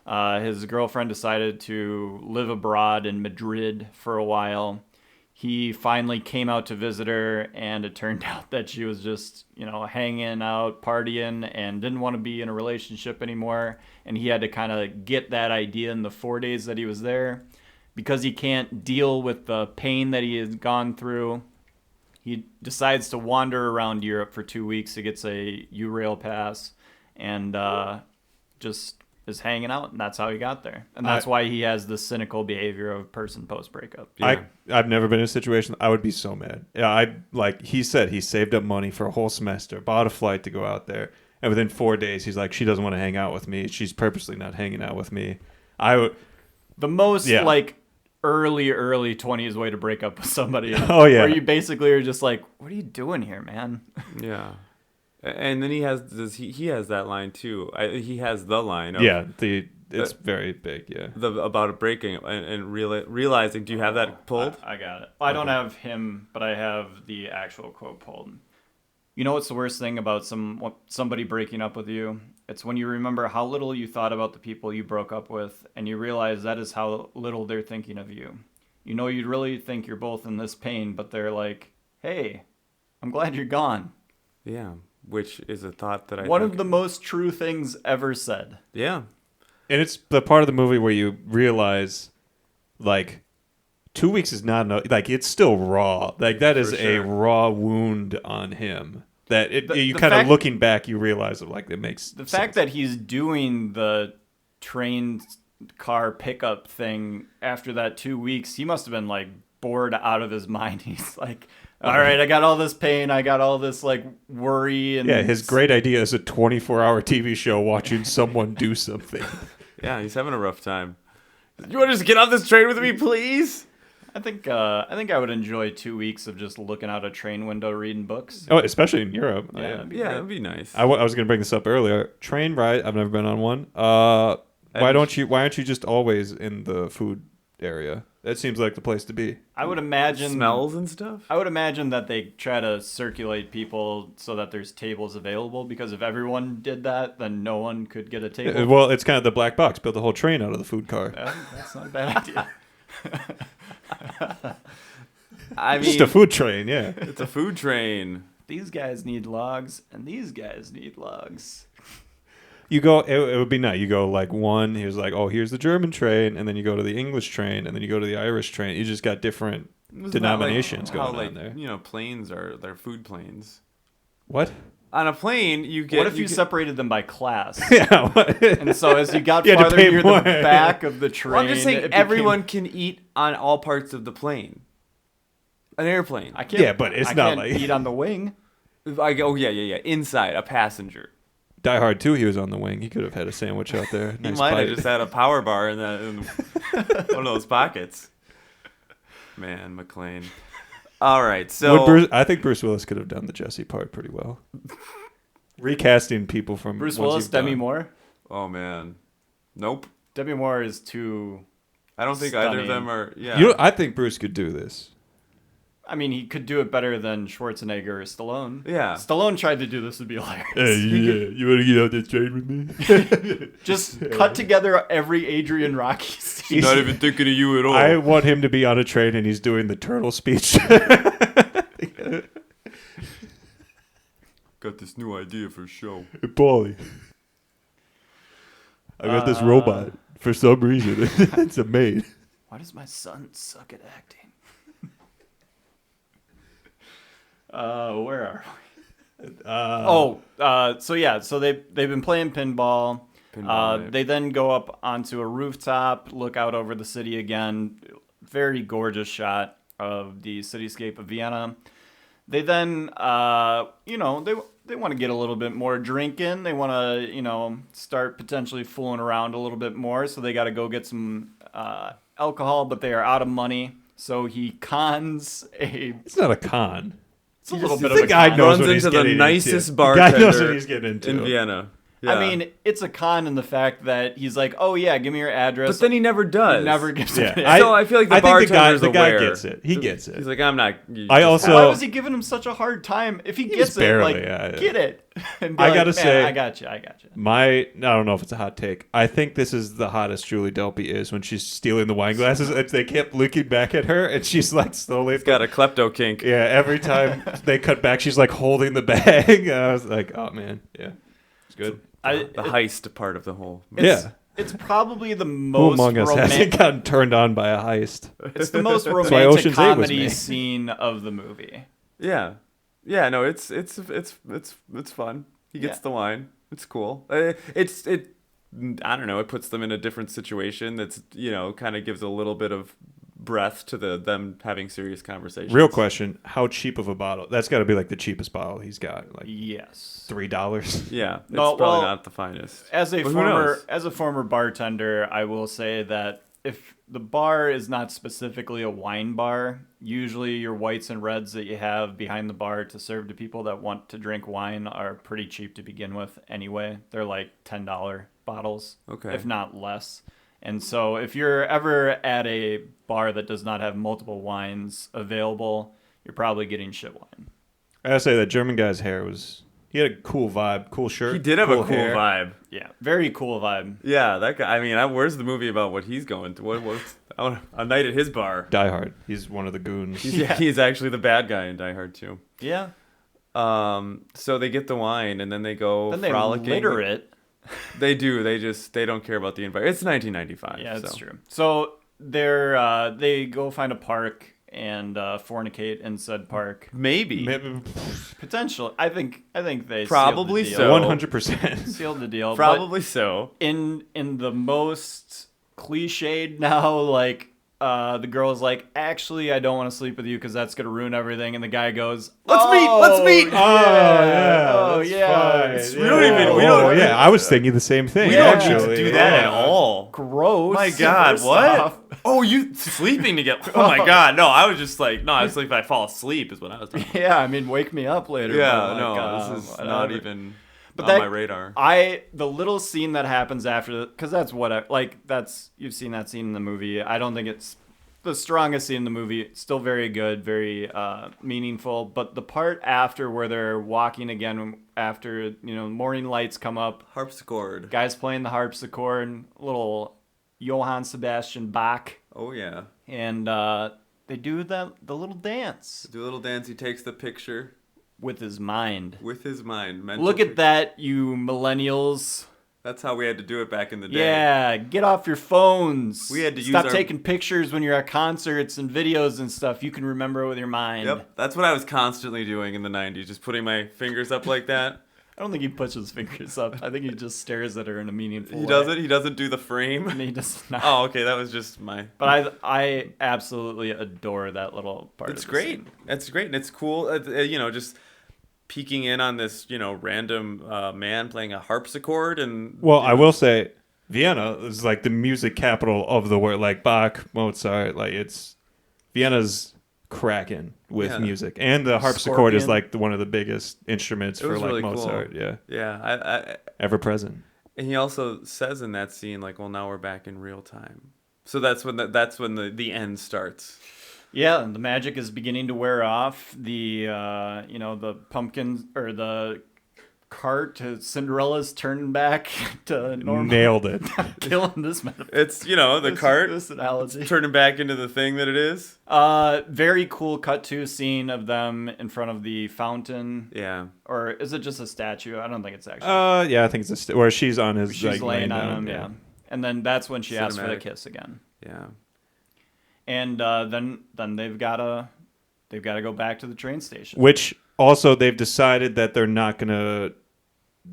His girlfriend decided to live abroad in Madrid for a while. He finally came out to visit her, and it turned out that she was just, hanging out, partying, and didn't want to be in a relationship anymore. And he had to kind of get that idea in the 4 days that he was there. Because he can't deal with the pain that he has gone through, he decides to wander around Europe for 2 weeks. He gets a U-Rail pass and just is hanging out, and that's how he got there. And that's why he has the cynical behavior of a person post-breakup. Yeah. I've never been in a situation. I would be so mad. Yeah, like he said, he saved up money for a whole semester, bought a flight to go out there, and within 4 days, he's like, she doesn't want to hang out with me. She's purposely not hanging out with me. The most like early 20s way to break up with somebody. Oh yeah, where you basically are just like, what are you doing here, man? Yeah. And then he has that line too. He has the line. Of, it's very big. Yeah, about breaking and realizing. Do you have that pulled? I got it. I don't have him, but I have the actual quote pulled. You know what's the worst thing about somebody breaking up with you? It's when you remember how little you thought about the people you broke up with, and you realize that is how little they're thinking of you. You'd really think you're both in this pain, but they're like, hey, I'm glad you're gone. Yeah. Which is a thought that One of the most true things ever said. Yeah. And it's the part of the movie where you realize, like, 2 weeks is not enough. Like, it's still raw. Like, that is a raw wound on him. That you kind of looking back, you realize, like, it makes the fact that he's doing the train car pickup thing after that 2 weeks. He must have been, like, bored out of his mind. He's like, all right, I got all this pain. I got all this like worry. And his great idea is a 24-hour TV show watching someone do something. Yeah, he's having a rough time. You want to just get off this train with me, please? I think I would enjoy 2 weeks of just looking out a train window reading books. Oh, especially in Europe. Yeah, that'd be nice. I was going to bring this up earlier. Train ride. I've never been on one. Why aren't you just always in the food area? That seems like the place to be. I would imagine smells and stuff. I would imagine that they try to circulate people so that there's tables available, because if everyone did that, then no one could get a table. Well, it's kind of the black box. Build the whole train out of the food car. That's not a bad idea. I mean, just a food train, yeah. It's a food train. These guys need logs, and these guys need logs. You go, it would be nice. You go like one, he was like, oh, here's the German train, and then you go to the English train, and then you go to the Irish train. You just got different denominations going on there. Planes they're food planes. What? On a plane, you get. What if you separated them by class? Yeah. And so as you got You had to farther pay near more. the back of the train, Well, I'm just saying it became- everyone can eat on all parts of the plane. An airplane. I can't. Yeah, but it's I not can't like- eat on the wing. Yeah. Inside, a passenger. Die Hard 2, he was on the wing. He could have had a sandwich out there. He Nice might bite. have just had a power bar in one of those pockets. Man, McClane. All right, so I think Bruce Willis could have done the Jesse part pretty well. Recasting people from Bruce ones Willis, you've Demi done. Moore. Oh man, nope. Demi Moore is too. I don't think either of them are. Yeah, I think Bruce could do this. I mean, he could do it better than Schwarzenegger or Stallone. Yeah. Stallone tried to do this to be hilarious. You want to get out this train with me? Just cut together every Adrian Rocky scene. not even thinking of you at all. I want him to be on a train and he's doing the turtle speech. Got this new idea for a show. Hey, Paulie, I got this robot. For some reason, it's a maid. Why does my son suck at acting? Where are we? So they've been playing pinball. Pinball, They then go up onto a rooftop, look out over the city again. Very gorgeous shot of the cityscape of Vienna. They then, they want to get a little bit more drink in. They want to, start potentially fooling around a little bit more. So they got to go get some alcohol, but they are out of money. So he cons a. It's not a con. It's a little bit The of a guy con. knows Runs what he's into the getting nicest into. bartender The guy knows what he's getting into. in Vienna. Yeah. I mean, it's a con in the fact that he's like, "Oh yeah, give me your address." But then he never does. He never gives Yeah. it. So I feel like the I think bartender's the guy aware. gets it. He gets it. He's like, I'm not. I also- Why was he giving him such a hard time? If he gets it, barely, like, yeah. get it. And be I like, gotta "Man, say- I got you. I don't know if it's a hot take. I think this is the hottest Julie Delpy is when she's stealing the wine glasses. They kept looking back at her, and she's like slowly. He's got a klepto kink. Yeah, every time they cut back, she's like holding the bag. I was like, oh man, yeah, it's good. The heist part of the whole. Yeah. It's probably the Who most among us hasn't romantic. gotten turned on by a heist? It's the most why romantic Ocean's 8 was comedy made. scene of the movie. Yeah, no, it's fun. He gets Yeah. the wine. It's cool. I don't know. It puts them in a different situation. That's kind of gives a little bit of breath to them having serious conversations. Real question: how cheap of a bottle? That's got to be like the cheapest bottle he's got, like Yes. $3. Yeah, it's No, probably well, not the finest. As a But who knows? former bartender, I will say that if the bar is not specifically a wine bar, usually your whites and reds that you have behind the bar to serve to people that want to drink wine are pretty cheap to begin with anyway. They're like $10 bottles, Okay. if not less. And so if you're ever at a bar that does not have multiple wines available, you're probably getting shit wine. I gotta say that German guy's hair was. He had a cool vibe, cool shirt. He did have a cool hair. vibe. Yeah, very cool vibe. Yeah, that guy. I mean, where's the movie about what he's going through? A night at his bar. Die Hard. He's one of the goons. He's actually the bad guy in Die Hard 2. Yeah. So they get the wine and then they go Then they frolicking. litter it. They do. They don't care about the environment. It's 1995. Yeah, that's so. true. So they go find a park and fornicate in said park. Maybe. Potential. I think they Probably sealed the deal. so. 100%. Sealed the deal. Probably but so. In the most cliched now, like the girl's like, actually, I don't want to sleep with you because that's gonna ruin everything. And the guy goes, Let's meet. Oh yeah. It's We don't even. We don't. yeah, I was thinking the same thing. We don't actually. need to do that at all. Gross. My God, First what? off. Oh, you sleeping together? Oh my God, no! I was just like, no, I was like, if I fall asleep is what I was doing. Yeah, I mean, wake me up later. Yeah, but, like, no, this is not whatever. even But on that, my radar. The little scene that happens after, because that's you've seen that scene in the movie. I don't think it's the strongest scene in the movie. It's still very good, very meaningful. But the part after where they're walking again after morning lights come up, Harpsichord. guys playing the harpsichord, little Johann Sebastian Bach, Oh yeah. and they do the little dance Do a little dance. He takes the picture with his mind. with his mind. Mental Look at picture. that, you millennials. That's how we had to do it back in the day. Yeah, get off your phones. We had to stop use taking pictures when you're at concerts and videos and stuff. You can remember with your mind. Yep, that's what I was constantly doing in the 90s, just putting my fingers up like that. I don't think he puts his fingers up. I think he just stares at her in a meaningful way. He doesn't? He doesn't do the frame? He does not. Oh, okay, that was just my... But I absolutely adore that little part. It's of the great. scene. It's great, and it's cool, just peeking in on this, random man playing a harpsichord. And Well, I will say, Vienna is like the music capital of the world. Like Bach, Mozart, Vienna's cracking with music, and the harpsichord is like one of the biggest instruments for like really Mozart. cool. Yeah, Yeah, ever present. and he also says in that scene, like, well, now we're back in real time. So that's when the end starts. Yeah, the magic is beginning to wear off. The pumpkins or the cart to Cinderella's turning back to normal. Nailed it. Killing this metaphor. It's the cart This analogy. turning back into the thing that it is. Very cool cut to scene of them in front of the fountain. Yeah. Or is it just a statue? I don't think it's actually. Yeah, I think it's where she's on his. She's laying on down, him. Yeah. And then that's when she asks for the Cinematic. kiss again. Yeah. And then they've gotta go back to the train station. Which also they've decided that they're not gonna.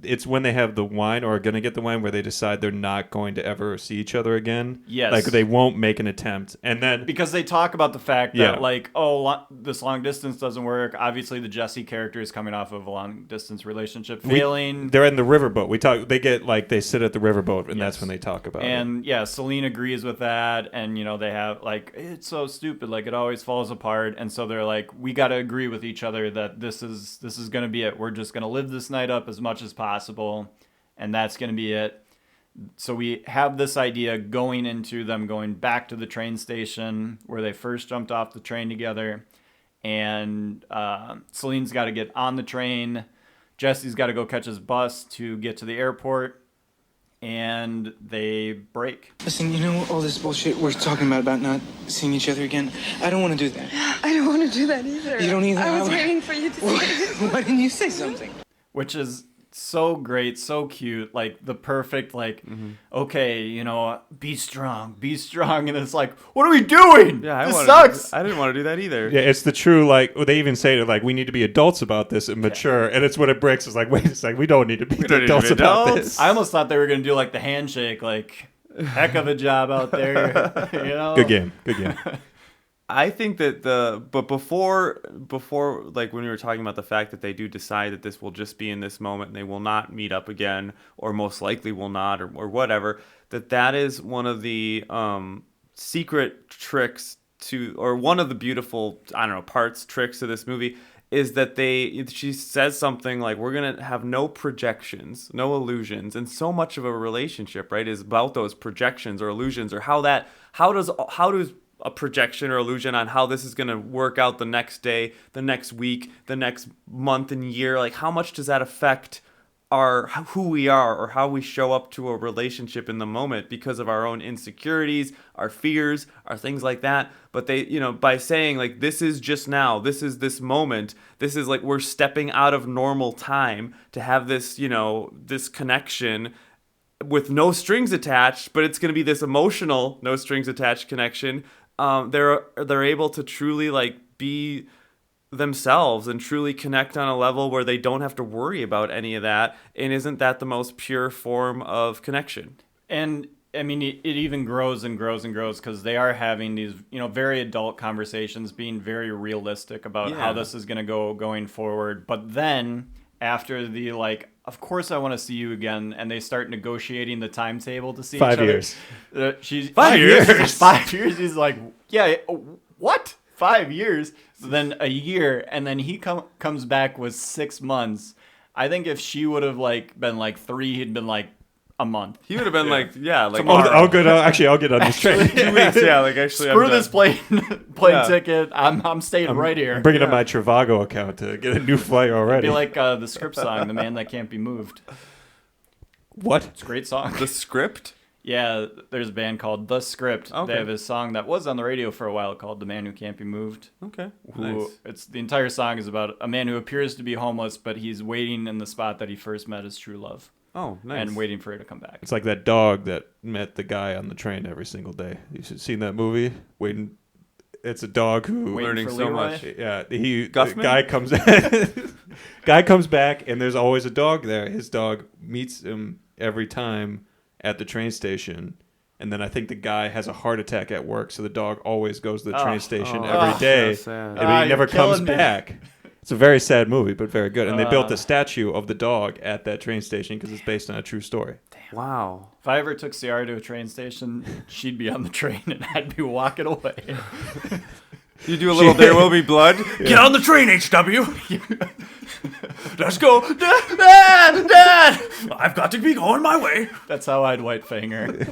It's when they have the wine or are gonna get the wine where they decide they're not going to ever see each other again. Yes. Like they won't make an attempt, and then because they talk about the fact that Yeah. this long distance doesn't work. Obviously, the Jesse character is coming off of a long distance relationship failing. they're in the riverboat. They sit at the riverboat, and that's when they talk about it. And yeah, Celine agrees with that, and they have it's so stupid, it always falls apart, and so they're like, we got to agree with each other that this is going to be it. We're just going to live this night up as much as possible, and that's going to be it. So we have this idea going into them going back to the train station where they first jumped off the train together, and Celine's got to get on the train. Jesse's got to go catch his bus to get to the airport, and they break. Listen, all this bullshit we're talking about not seeing each other again? I don't want to do that. I don't want to do that either. You don't either? I was waiting for you to say it. Why didn't you say something? Which is so great, so cute, the perfect, okay, be strong, and it's like, what are we doing? Yeah, this sucks. I didn't want to do that either. Yeah, it's the true, they even say it, we need to be adults about this and mature, and it's when it breaks, it's like, wait a second, we don't need to be adults about this. I almost thought they were going to do, the handshake, heck of a job out there, Good game. I think that but before when we were talking about the fact that they do decide that this will just be in this moment and they will not meet up again, or most likely will not, or whatever, that is one of the secret tricks or one of the beautiful, tricks of this movie is that she says something like, we're going to have no projections, no illusions. And so much of a relationship, right, is about those projections or illusions, or how does a projection or illusion on how this is going to work out the next day, the next week, the next month and year. How much does that affect who we are or how we show up to a relationship in the moment because of our own insecurities, our fears, our things like that. But they, by saying this is just now, this is this moment, this is we're stepping out of normal time to have this, this connection with no strings attached, but it's going to be this emotional, no strings attached connection. They're able to truly be themselves and truly connect on a level where they don't have to worry about any of that. And isn't that the most pure form of connection? And I mean, it even grows and grows and grows because they are having these, very adult conversations, being very realistic about how this is going to go going forward. But then after the of course I want to see you again, and they start negotiating the timetable to see each other. 5 years. She's 5 years. 5 years. He's like, yeah, what? 5 years? So then a year, and then he comes back with 6 months. I think if she would have been 3, he'd been a month. He would have been I'll get on this train. 2 weeks. Yeah, actually, screw this plane ticket. I'm staying right here. I'm bringing up my Trivago account to get a new flight already. It'd be like the Script song, "The Man That Can't Be Moved." What? It's a great song. The Script? Yeah, there's a band called The Script. Okay. They have a song that was on the radio for a while called "The Man Who Can't Be Moved." Okay. It's the entire song is about a man who appears to be homeless, but he's waiting in the spot that he first met his true love. Oh, nice. and waiting for her to come back. It's like that dog that met the guy on the train every single day. You should seen that movie. Waiting. It's a dog who learning so much. Yeah, the Guffman? guy comes guy comes back, and there's always a dog there. His dog meets him every time at the train station, and then I think the guy has a heart attack at work, so the dog always goes to the train station every day, so sad. and he never comes killing me. back. It's a very sad movie, but very good. And they built a statue of the dog at that train station because it's based on a true story. Wow. If I ever took Ciara to a train station, she'd be on the train and I'd be walking away. You do a little There Will Be Blood? Get on the train, HW. Let's go. Dad! I've got to be going my way. That's how I'd white fang her.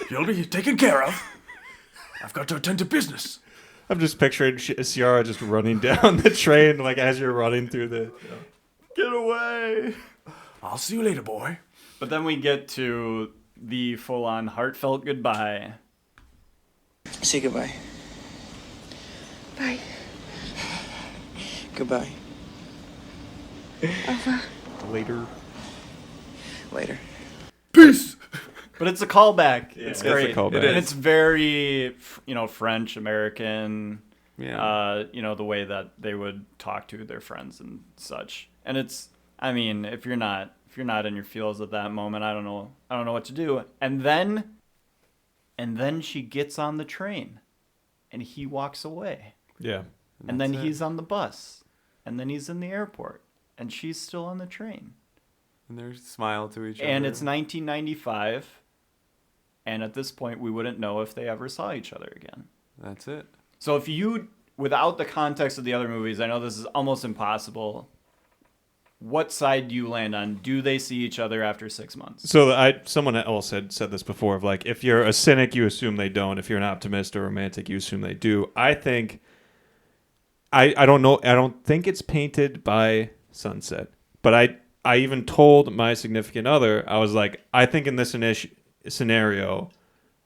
You'll be taken care of. I've got to attend to business. I'm just picturing Ciara just running down the train, like as you're running through the. Get away. I'll see you later, boy. But then we get to the full-on heartfelt goodbye. Say goodbye. Bye. Goodbye. Over. Later. Later. Peace. But it's a callback. It's it's great. a callback. And it's very, French, American. Yeah. The way that they would talk to their friends and such. And it's, I mean, if you're not in your feels at that moment, I don't know what to do. And then she gets on the train, and he walks away. Yeah. And then he's on the bus, and then he's in the airport, and she's still on the train. And they smile to each other. And it's 1995, and at this point, we wouldn't know if they ever saw each other again. That's it. So if you, without the context of the other movies, I know this is almost impossible. What side do you land on? Do they see each other after 6 months? So someone else had said this before of like, if you're a cynic, you assume they don't. If you're an optimist or romantic, you assume they do. I think, I don't know. I don't think it's painted by sunset. But I even told my significant other, I was like, I think in this scenario,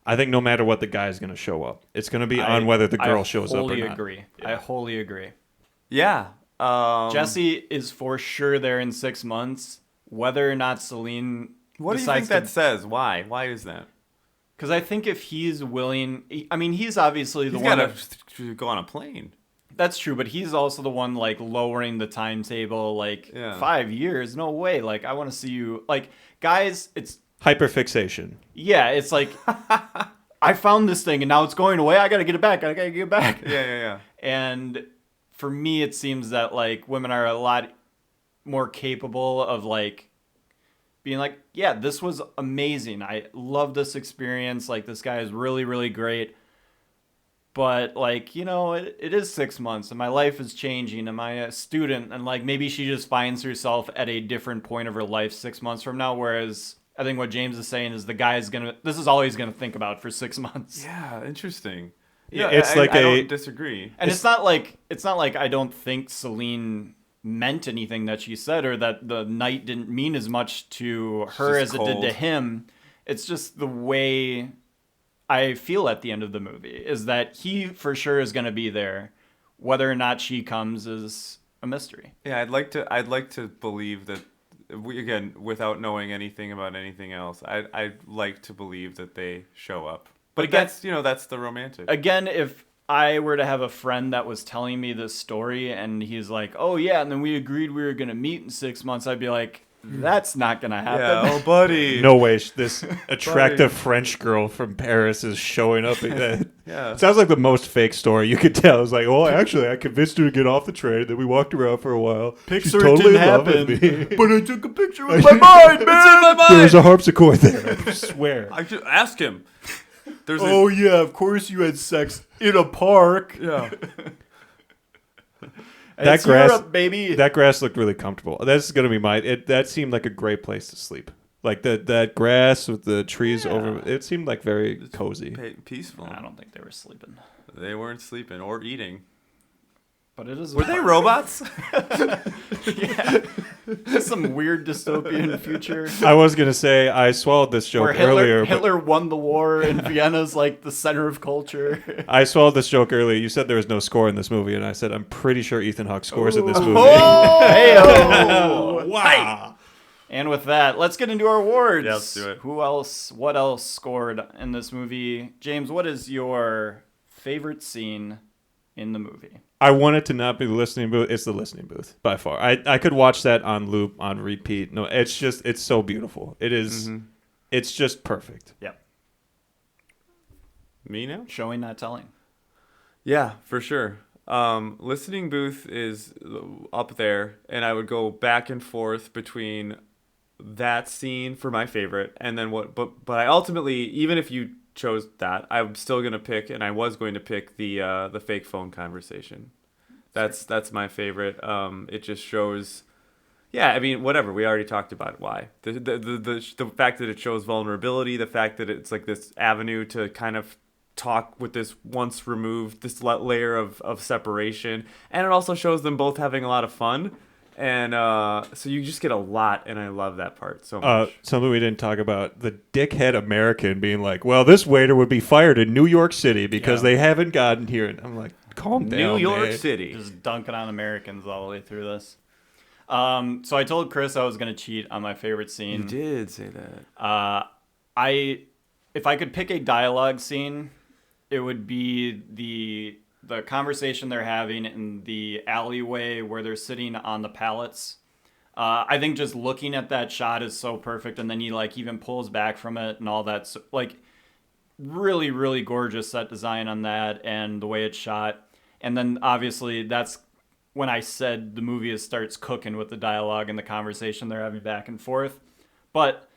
I think no matter what, the guy's going to show up. It's going to be on whether the girl shows up or not. I wholly agree. Yeah. Jesse is for sure there in 6 months. Whether or not Celine What do you think that says? Why? Why is that? Because I think if he's willing... I mean, he's obviously the He's one... got to go on a plane. That's true, but he's also the one, like, lowering the timetable, 5 years? No way. Like, I want to see you... Like, guys, it's... Hyperfixation. Yeah, it's like, I found this thing, and now it's going away. I got to get it back. Yeah. And for me, it seems that, like, women are a lot more capable of, like, being like, yeah, this was amazing. I love this experience. Like, this guy is really, really great. But, like, it is 6 months, and my life is changing. Am I a student? And, like, maybe she just finds herself at a different point of her life 6 months from now, whereas I think what James is saying is the guy is this is all he's going to think about for 6 months. Yeah, interesting. Yeah, it's I don't disagree. And it's not like I don't think Celine meant anything that she said, or that the night didn't mean as much to her as it did to him. It's just the way I feel at the end of the movie is that he for sure is going to be there. Whether or not she comes is a mystery. Yeah, I'd like to believe that again, without knowing anything about anything else, I'd like to believe that they show up. But again, that's the romantic. Again, if I were to have a friend that was telling me this story and he's like, oh yeah, and then we agreed we were going to meet in 6 months, I'd be like, that's not going to happen. Yeah, oh buddy. No way this attractive French girl from Paris is showing up. Yeah. It sounds like the most fake story you could tell. It's like, oh, actually, I convinced her to get off the train. Then we walked around for a while. She's totally in love with me. But I took a picture with my mind, man. It's in my mind. There's a harpsichoid there. I swear. I should ask him. Yeah, of course you had sex in a park. Yeah. That grass, Europe, baby. That grass looked really comfortable. That's gonna be that seemed like a great place to sleep. Like that grass with the trees over. It seemed like very cozy, peaceful. I don't think they were sleeping. They weren't sleeping or eating. But it is. Were they robots? Yeah. some weird dystopian future. I was gonna say I swallowed this joke Where Hitler, earlier. Hitler won the war and Vienna's like the center of culture. I swallowed this joke earlier. You said there was no score in this movie, and I said I'm pretty sure Ethan Hawke scores in this movie. Hey-o. Wow. And with that, let's get into our awards. Yeah, let's do it. What else scored in this movie? James, what is your favorite scene in the movie? I want it to not be the listening booth. It's the listening booth by far. I could watch that on loop, on repeat. No, it's so beautiful. It is. Mm-hmm. It's just perfect. Yep. Me now? Showing, not telling. Yeah, for sure. Listening booth is up there, and I would go back and forth between that scene for my favorite, and then but I ultimately, even if you chose that, I'm still gonna pick, and I was going to pick the fake phone conversation. That's my favorite. It just shows, yeah. I mean, whatever. We already talked about why the fact that it shows vulnerability, the fact that it's like this avenue to kind of talk with this once removed, this layer of separation, and it also shows them both having a lot of fun. And so you just get a lot, and I love that part so much. Something we didn't talk about, the dickhead American being like, well, this waiter would be fired in New York City because they haven't gotten here. And I'm like, calm down, New York man. City. Just dunking on Americans all the way through this. So I told Chris I was going to cheat on my favorite scene. You did say that. If I could pick a dialogue scene, it would be the conversation they're having in the alleyway where they're sitting on the pallets. I think just looking at that shot is so perfect, and then he like even pulls back from it and all that. So, like, really, really gorgeous set design on that and the way it's shot. And then obviously that's when I said the movie starts cooking with the dialogue and the conversation they're having back and forth. But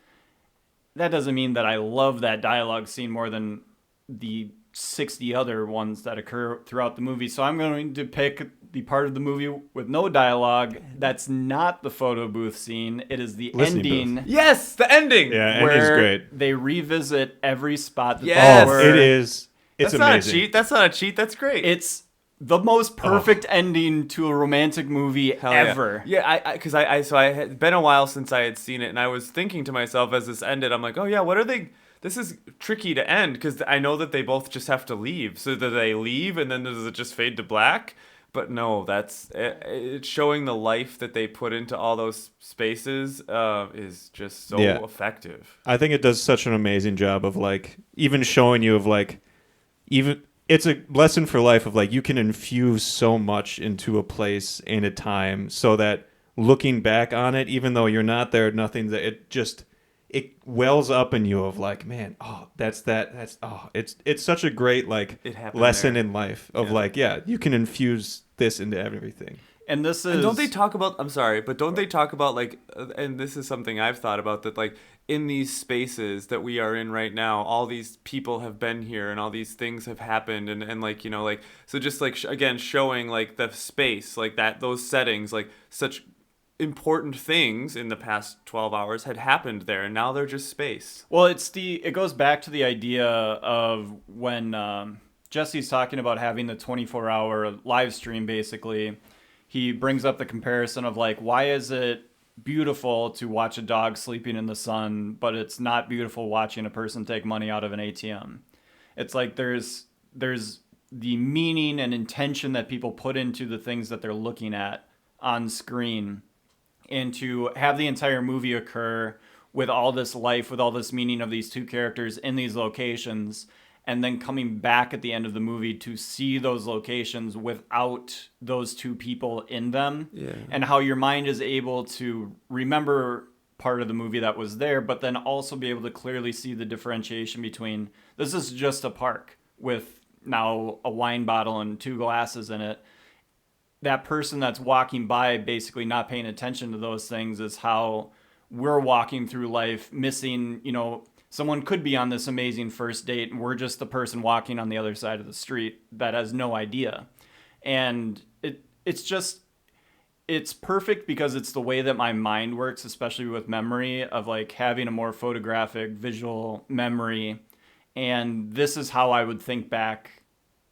that doesn't mean that I love that dialogue scene more than the 60 other ones that occur throughout the movie. So I'm going to pick the part of the movie with no dialogue. That's not the photo booth scene. It is the Listening ending. booth. Yes, the ending. Yeah, where ending's great. they revisit every spot that Yes. they were. It is. It's That's not a amazing. cheat. That's not a cheat. That's great. It's the most perfect ending to a romantic movie ever. Yeah, because I had been a while since I had seen it, and I was thinking to myself as this ended, I'm like, oh yeah, what are they? This is tricky to end because I know that they both just have to leave. So do they leave and then does it just fade to black? But no, it's showing the life that they put into all those spaces is just so effective. I think it does such an amazing job of like even showing you of like even it's a lesson for life of like you can infuse so much into a place and a time so that looking back on it, even though you're not there, nothing that it wells up in you of like, man, it's such a great like lesson in life of like, you can infuse this into everything. And this is... And don't they talk about, I'm sorry, but don't they talk about like, and this is something I've thought about, that like in these spaces that we are in right now, all these people have been here and all these things have happened and like, you know, like, so just like, again, showing like the space, like that, those settings, like such important things in the past 12 hours had happened there, and now they're just space. Well, it goes back to the idea of when Jesse's talking about having the 24-hour live stream, basically. He brings up the comparison of like, why is it beautiful to watch a dog sleeping in the sun, but it's not beautiful watching a person take money out of an ATM? It's like there's the meaning and intention that people put into the things that they're looking at on screen. And to have the entire movie occur with all this life, with all this meaning of these two characters in these locations, and then coming back at the end of the movie to see those locations without those two people in them, and how your mind is able to remember part of the movie that was there, but then also be able to clearly see the differentiation between this is just a park with now a wine bottle and 2 glasses in it. That person that's walking by basically not paying attention to those things is how we're walking through life missing, you know, someone could be on this amazing first date and we're just the person walking on the other side of the street that has no idea. And it's perfect because it's the way that my mind works, especially with memory, of like having a more photographic visual memory. And this is how I would think back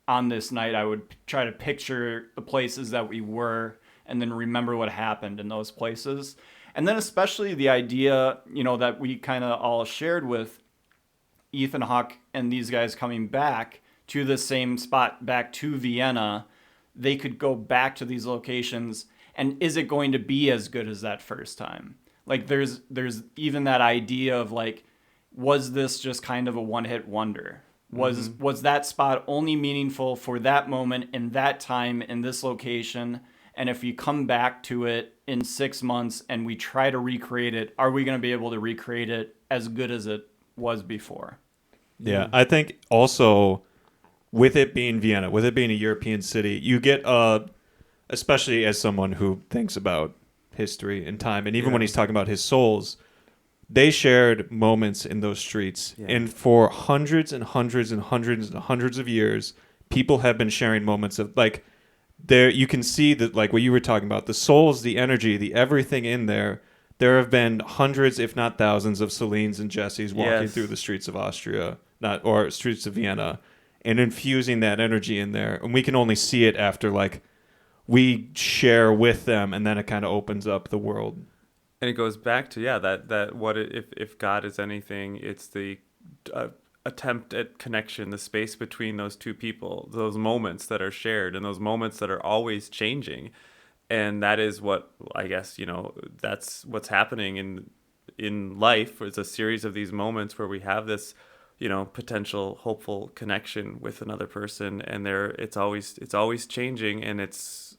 on this night. I would try to picture the places that we were and then remember what happened in those places. And then especially the idea, that we kind of all shared with Ethan Hawke and these guys coming back to the same spot, back to Vienna. They could go back to these locations, and is it going to be as good as that first time? Like there's even that idea of like, was this just kind of a one-hit wonder? Was that spot only meaningful for that moment in that time in this location? And if you come back to it in 6 months and we try to recreate it, are we going to be able to recreate it as good as it was before? Yeah, I think also with it being Vienna, with it being a European city, you get, especially as someone who thinks about history and time, and even when he's talking about his souls, they shared moments in those streets. Yeah. And for hundreds and hundreds and hundreds and hundreds of years, people have been sharing moments of like, there you can see that, like what you were talking about, the souls, the energy, the everything in there. There have been hundreds, if not thousands, of Celines and Jessies walking through the streets of Austria, or streets of Vienna, and infusing that energy in there. And we can only see it after like we share with them, and then it kind of opens up the world. And it goes back to that what if God is anything, it's the attempt at connection, the space between those two people, those moments that are shared, and those moments that are always changing. And that is what I guess that's what's happening in life. It's a series of these moments where we have this potential hopeful connection with another person, and it's always changing, and it's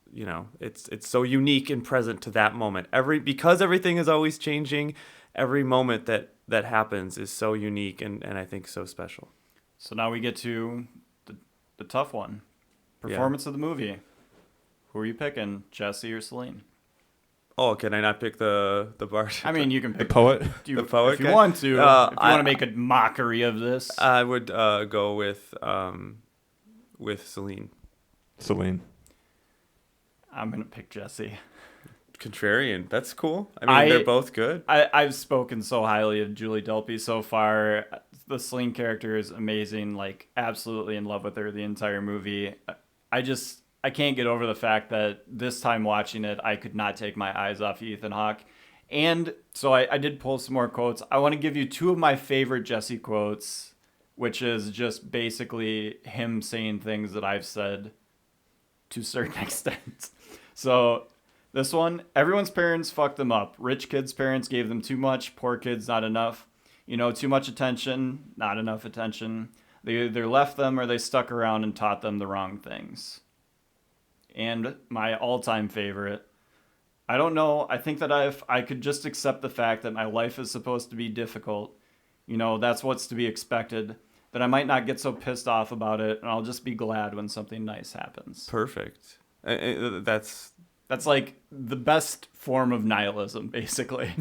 so unique and present to that moment. Because everything is always changing, every moment that happens is so unique and I think so special. So now we get to the tough one. Performance of the movie. Who are you picking, Jesse or Celine? Oh, can I not pick the bard? I mean, you can pick the poet. The poet. If you want to. If you want to make a mockery of this, I would go with Celine. Celine. I'm gonna pick Jesse. Contrarian. That's cool. I mean, they're both good. I've spoken so highly of Julie Delpy so far. The Celine character is amazing. Like, absolutely in love with her the entire movie. I can't get over the fact that this time watching it, I could not take my eyes off Ethan Hawke. And so I did pull some more quotes. I want to give you two of my favorite Jesse quotes, which is just basically him saying things that I've said to a certain extent. So this one, everyone's parents fucked them up. Rich kids' parents gave them too much, poor kids not enough. Too much attention, not enough attention. They either left them or they stuck around and taught them the wrong things. And my all-time favorite, I don't know, I think that if I could just accept the fact that my life is supposed to be difficult, that's what's to be expected, that I might not get so pissed off about it, and I'll just be glad when something nice happens. Perfect. That's like the best form of nihilism, basically.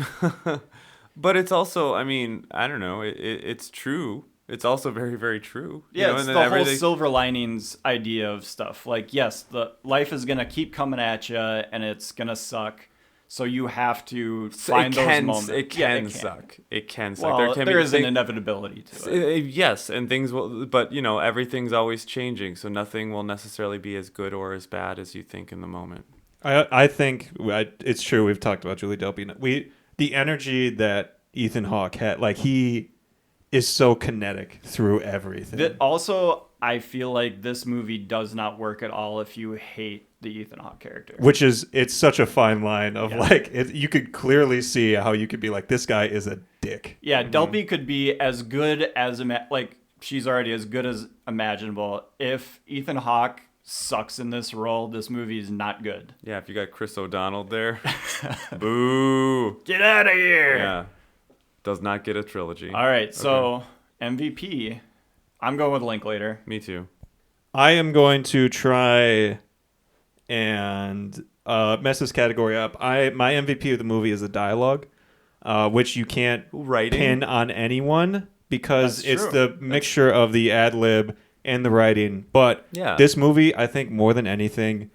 But it's also, I mean, I don't know, it's true. It's also very, very true. Yeah, it's the whole silver linings idea of stuff. Like, yes, the life is going to keep coming at you, and it's going to suck. So you have to find those moments. It can suck. It can suck. Well, there is an inevitability to it. Yes, and things will, but everything's always changing, so nothing will necessarily be as good or as bad as you think in the moment. I think it's true. We've talked about Julie Delpy. The energy that Ethan Hawke had, like he is so kinetic through everything. Also, I feel like this movie does not work at all if you hate the Ethan Hawke character. It's such a fine line of you could clearly see how you could be like, this guy is a dick. Yeah, Delpy could be as good as, she's already as good as imaginable. If Ethan Hawke sucks in this role, this movie is not good. Yeah, if you got Chris O'Donnell there, boo. Get out of here. Yeah. Does not get a trilogy. All right, so MVP, I'm going with Linklater. Me too. I am going to try and mess this category up. My MVP of the movie is the dialogue, which you can't pin on anyone because it's the mixture of the ad lib and the writing. But this movie, I think more than anything,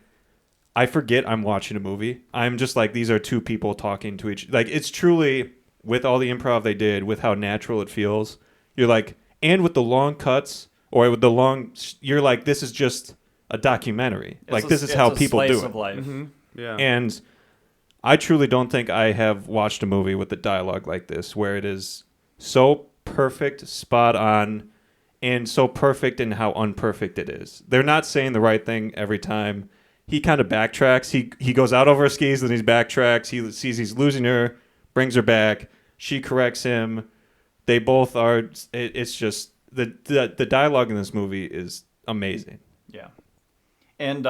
I forget I'm watching a movie. I'm just like, these are two people talking to each. Like, it's truly, with all the improv they did, with how natural it feels, you're like, and with the long cuts or with the long, you're like, this is just a documentary. This is how people do it. Of life. Mm-hmm. Yeah. And I truly don't think I have watched a movie with a dialogue like this, where it is so perfect, spot on, and so perfect in how unperfect it is. They're not saying the right thing every time. He kind of backtracks. He goes out over her skis, then he backtracks. He sees he's losing her, brings her back. She corrects him. They both are. It's just the dialogue in this movie is amazing. Yeah, and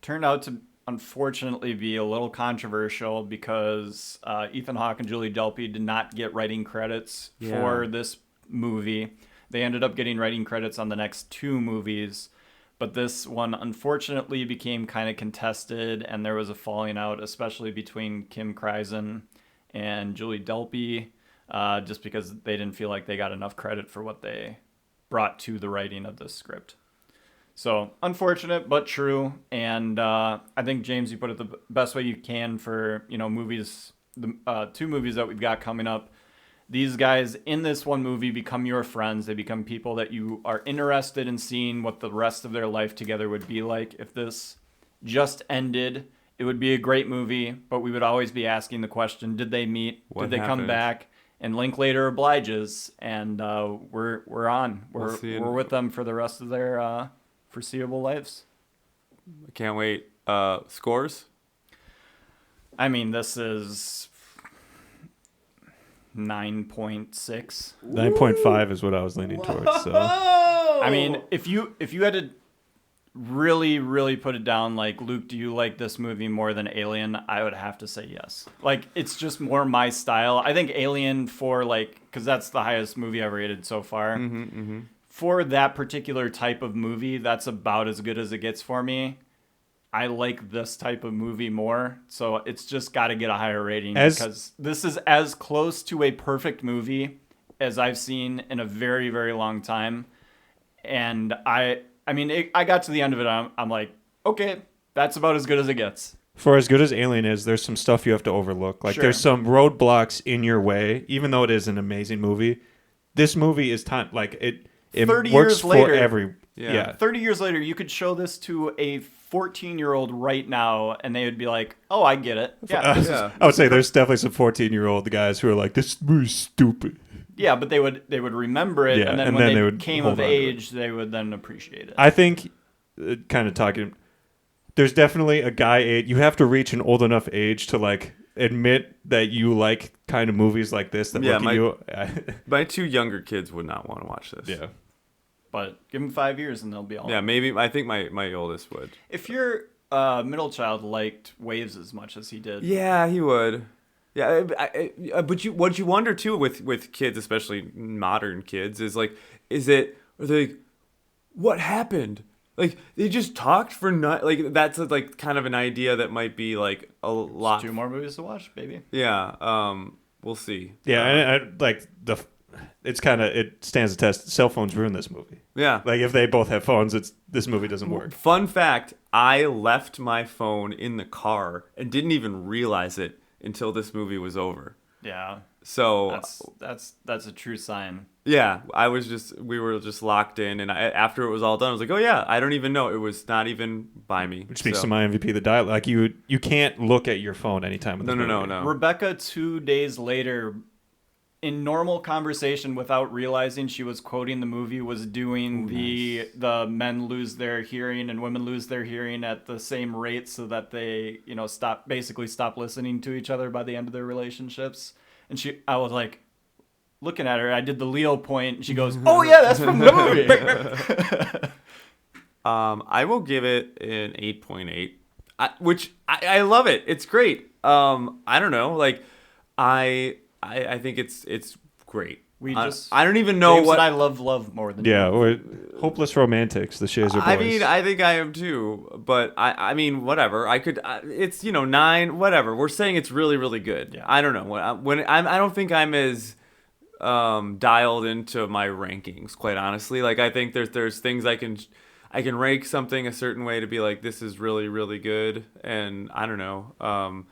turned out to unfortunately be a little controversial because Ethan Hawke and Julie Delpy did not get writing credits for this movie. They ended up getting writing credits on the next 2 movies, but this one unfortunately became kind of contested, and there was a falling out, especially between Kim Kreisen and Julie Delpy, just because they didn't feel like they got enough credit for what they brought to the writing of this script. So unfortunate, but true. And I think, James, you put it the best way you can for, movies, the 2 movies that we've got coming up. These guys in this one movie become your friends. They become people that you are interested in seeing what the rest of their life together would be like. If this just ended, it would be a great movie, but we would always be asking the question, did they meet? What did they happened? come back? And Linklater obliges, and we're on. We're with them for the rest of their foreseeable lives. I can't wait. Scores? I mean, this is 9.6. 9.5 is what I was leaning towards. So I mean, if you had to really, really put it down, like, Luke, do you like this movie more than Alien? I would have to say yes. Like, it's just more my style. I think Alien because that's the highest movie I've rated so far. For that particular type of movie, that's about as good as it gets for me. I like this type of movie more, so it's just got to get a higher rating because this is as close to a perfect movie as I've seen in a very, very long time. And I got to the end of it, I'm like, okay, that's about as good as it gets. for as good as Alien is, there's some stuff you have to overlook. Like, there's some roadblocks in your way, even though it is an amazing movie. This movie is time, like, it 30 works years for later, every... Yeah. 30 years later, you could show this to a 14-year-old right now, and they would be like, oh, I get it. Yeah, I would say there's definitely some 14-year-old guys who are like, this movie's stupid. Yeah, but they would remember it, and then when they came of age, they would then appreciate it. I think, kind of talking, there's definitely a guy age. You have to reach an old enough age to, like, admit that you like kind of movies like this that look at you. My 2 younger kids would not want to watch this. Yeah. But give them 5 years and they'll be all Yeah, maybe. I think my oldest would. If your middle child liked Waves as much as he did. Yeah, he would. Yeah, but what you wonder too with kids, especially modern kids, is like, are they like, what happened? Like, they just talked for not, like, that's like kind of an idea that might be like a lot. 2 more movies to watch, baby. Yeah, we'll see. Yeah, I like it stands the test. Cell phones ruin this movie. Yeah, like if they both have phones, this movie doesn't work. Fun fact: I left my phone in the car and didn't even realize it until this movie was over. Yeah. So that's a true sign. Yeah, we were just locked in, and after it was all done, I was like, oh yeah, I don't even know, it was not even by me. Which speaks to my MVP, the dialogue. Like, you can't look at your phone anytime. No. Rebecca 2 days later, in normal conversation, without realizing she was quoting the movie, was doing the men lose their hearing and women lose their hearing at the same rate, so that they stop listening to each other by the end of their relationships. And I was like, looking at her, I did the Leo point, and she goes, oh yeah, that's from the movie. I will give it an 8.8, which I love it. It's great. I don't know, like, I think it's great. I don't even know James what I love more than you. Or Hopeless Romantics, the Shazer Boys. I mean, I think I am too, but I mean, whatever. I could. It's 9, whatever. We're saying it's really, really good. Yeah. I don't know I don't think I'm as dialed into my rankings, quite honestly. Like, I think there's things I can rank something a certain way to be like, this is really, really good, and I don't know.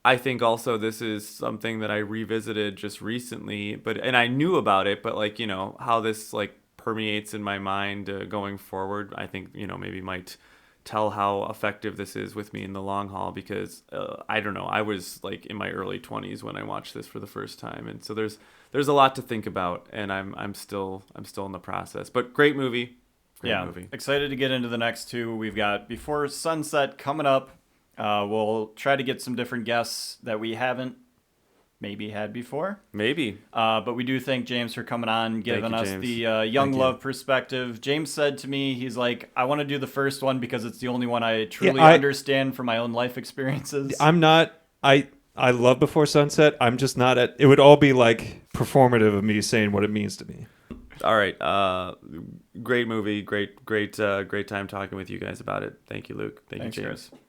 I think also this is something that I revisited just recently, and I knew about it, but like, how this like permeates in my mind going forward, I think, maybe might tell how effective this is with me in the long haul, because I don't know, I was like in my early 20s when I watched this for the first time, and so there's a lot to think about, and I'm still in the process. But great movie. Great movie. Excited to get into the next two. We've got Before Sunset coming up. We'll try to get some different guests that we haven't maybe had before. Maybe. But we do thank James for coming on, giving us the young love perspective. James said to me, he's like, I want to do the first one because it's the only one I truly understand from my own life experiences. I'm not... I love Before Sunset. I'm just not at... It would all be like performative of me saying what it means to me. All right. Great movie. Great time talking with you guys about it. Thank you, Luke. Thanks, you, James. Chris.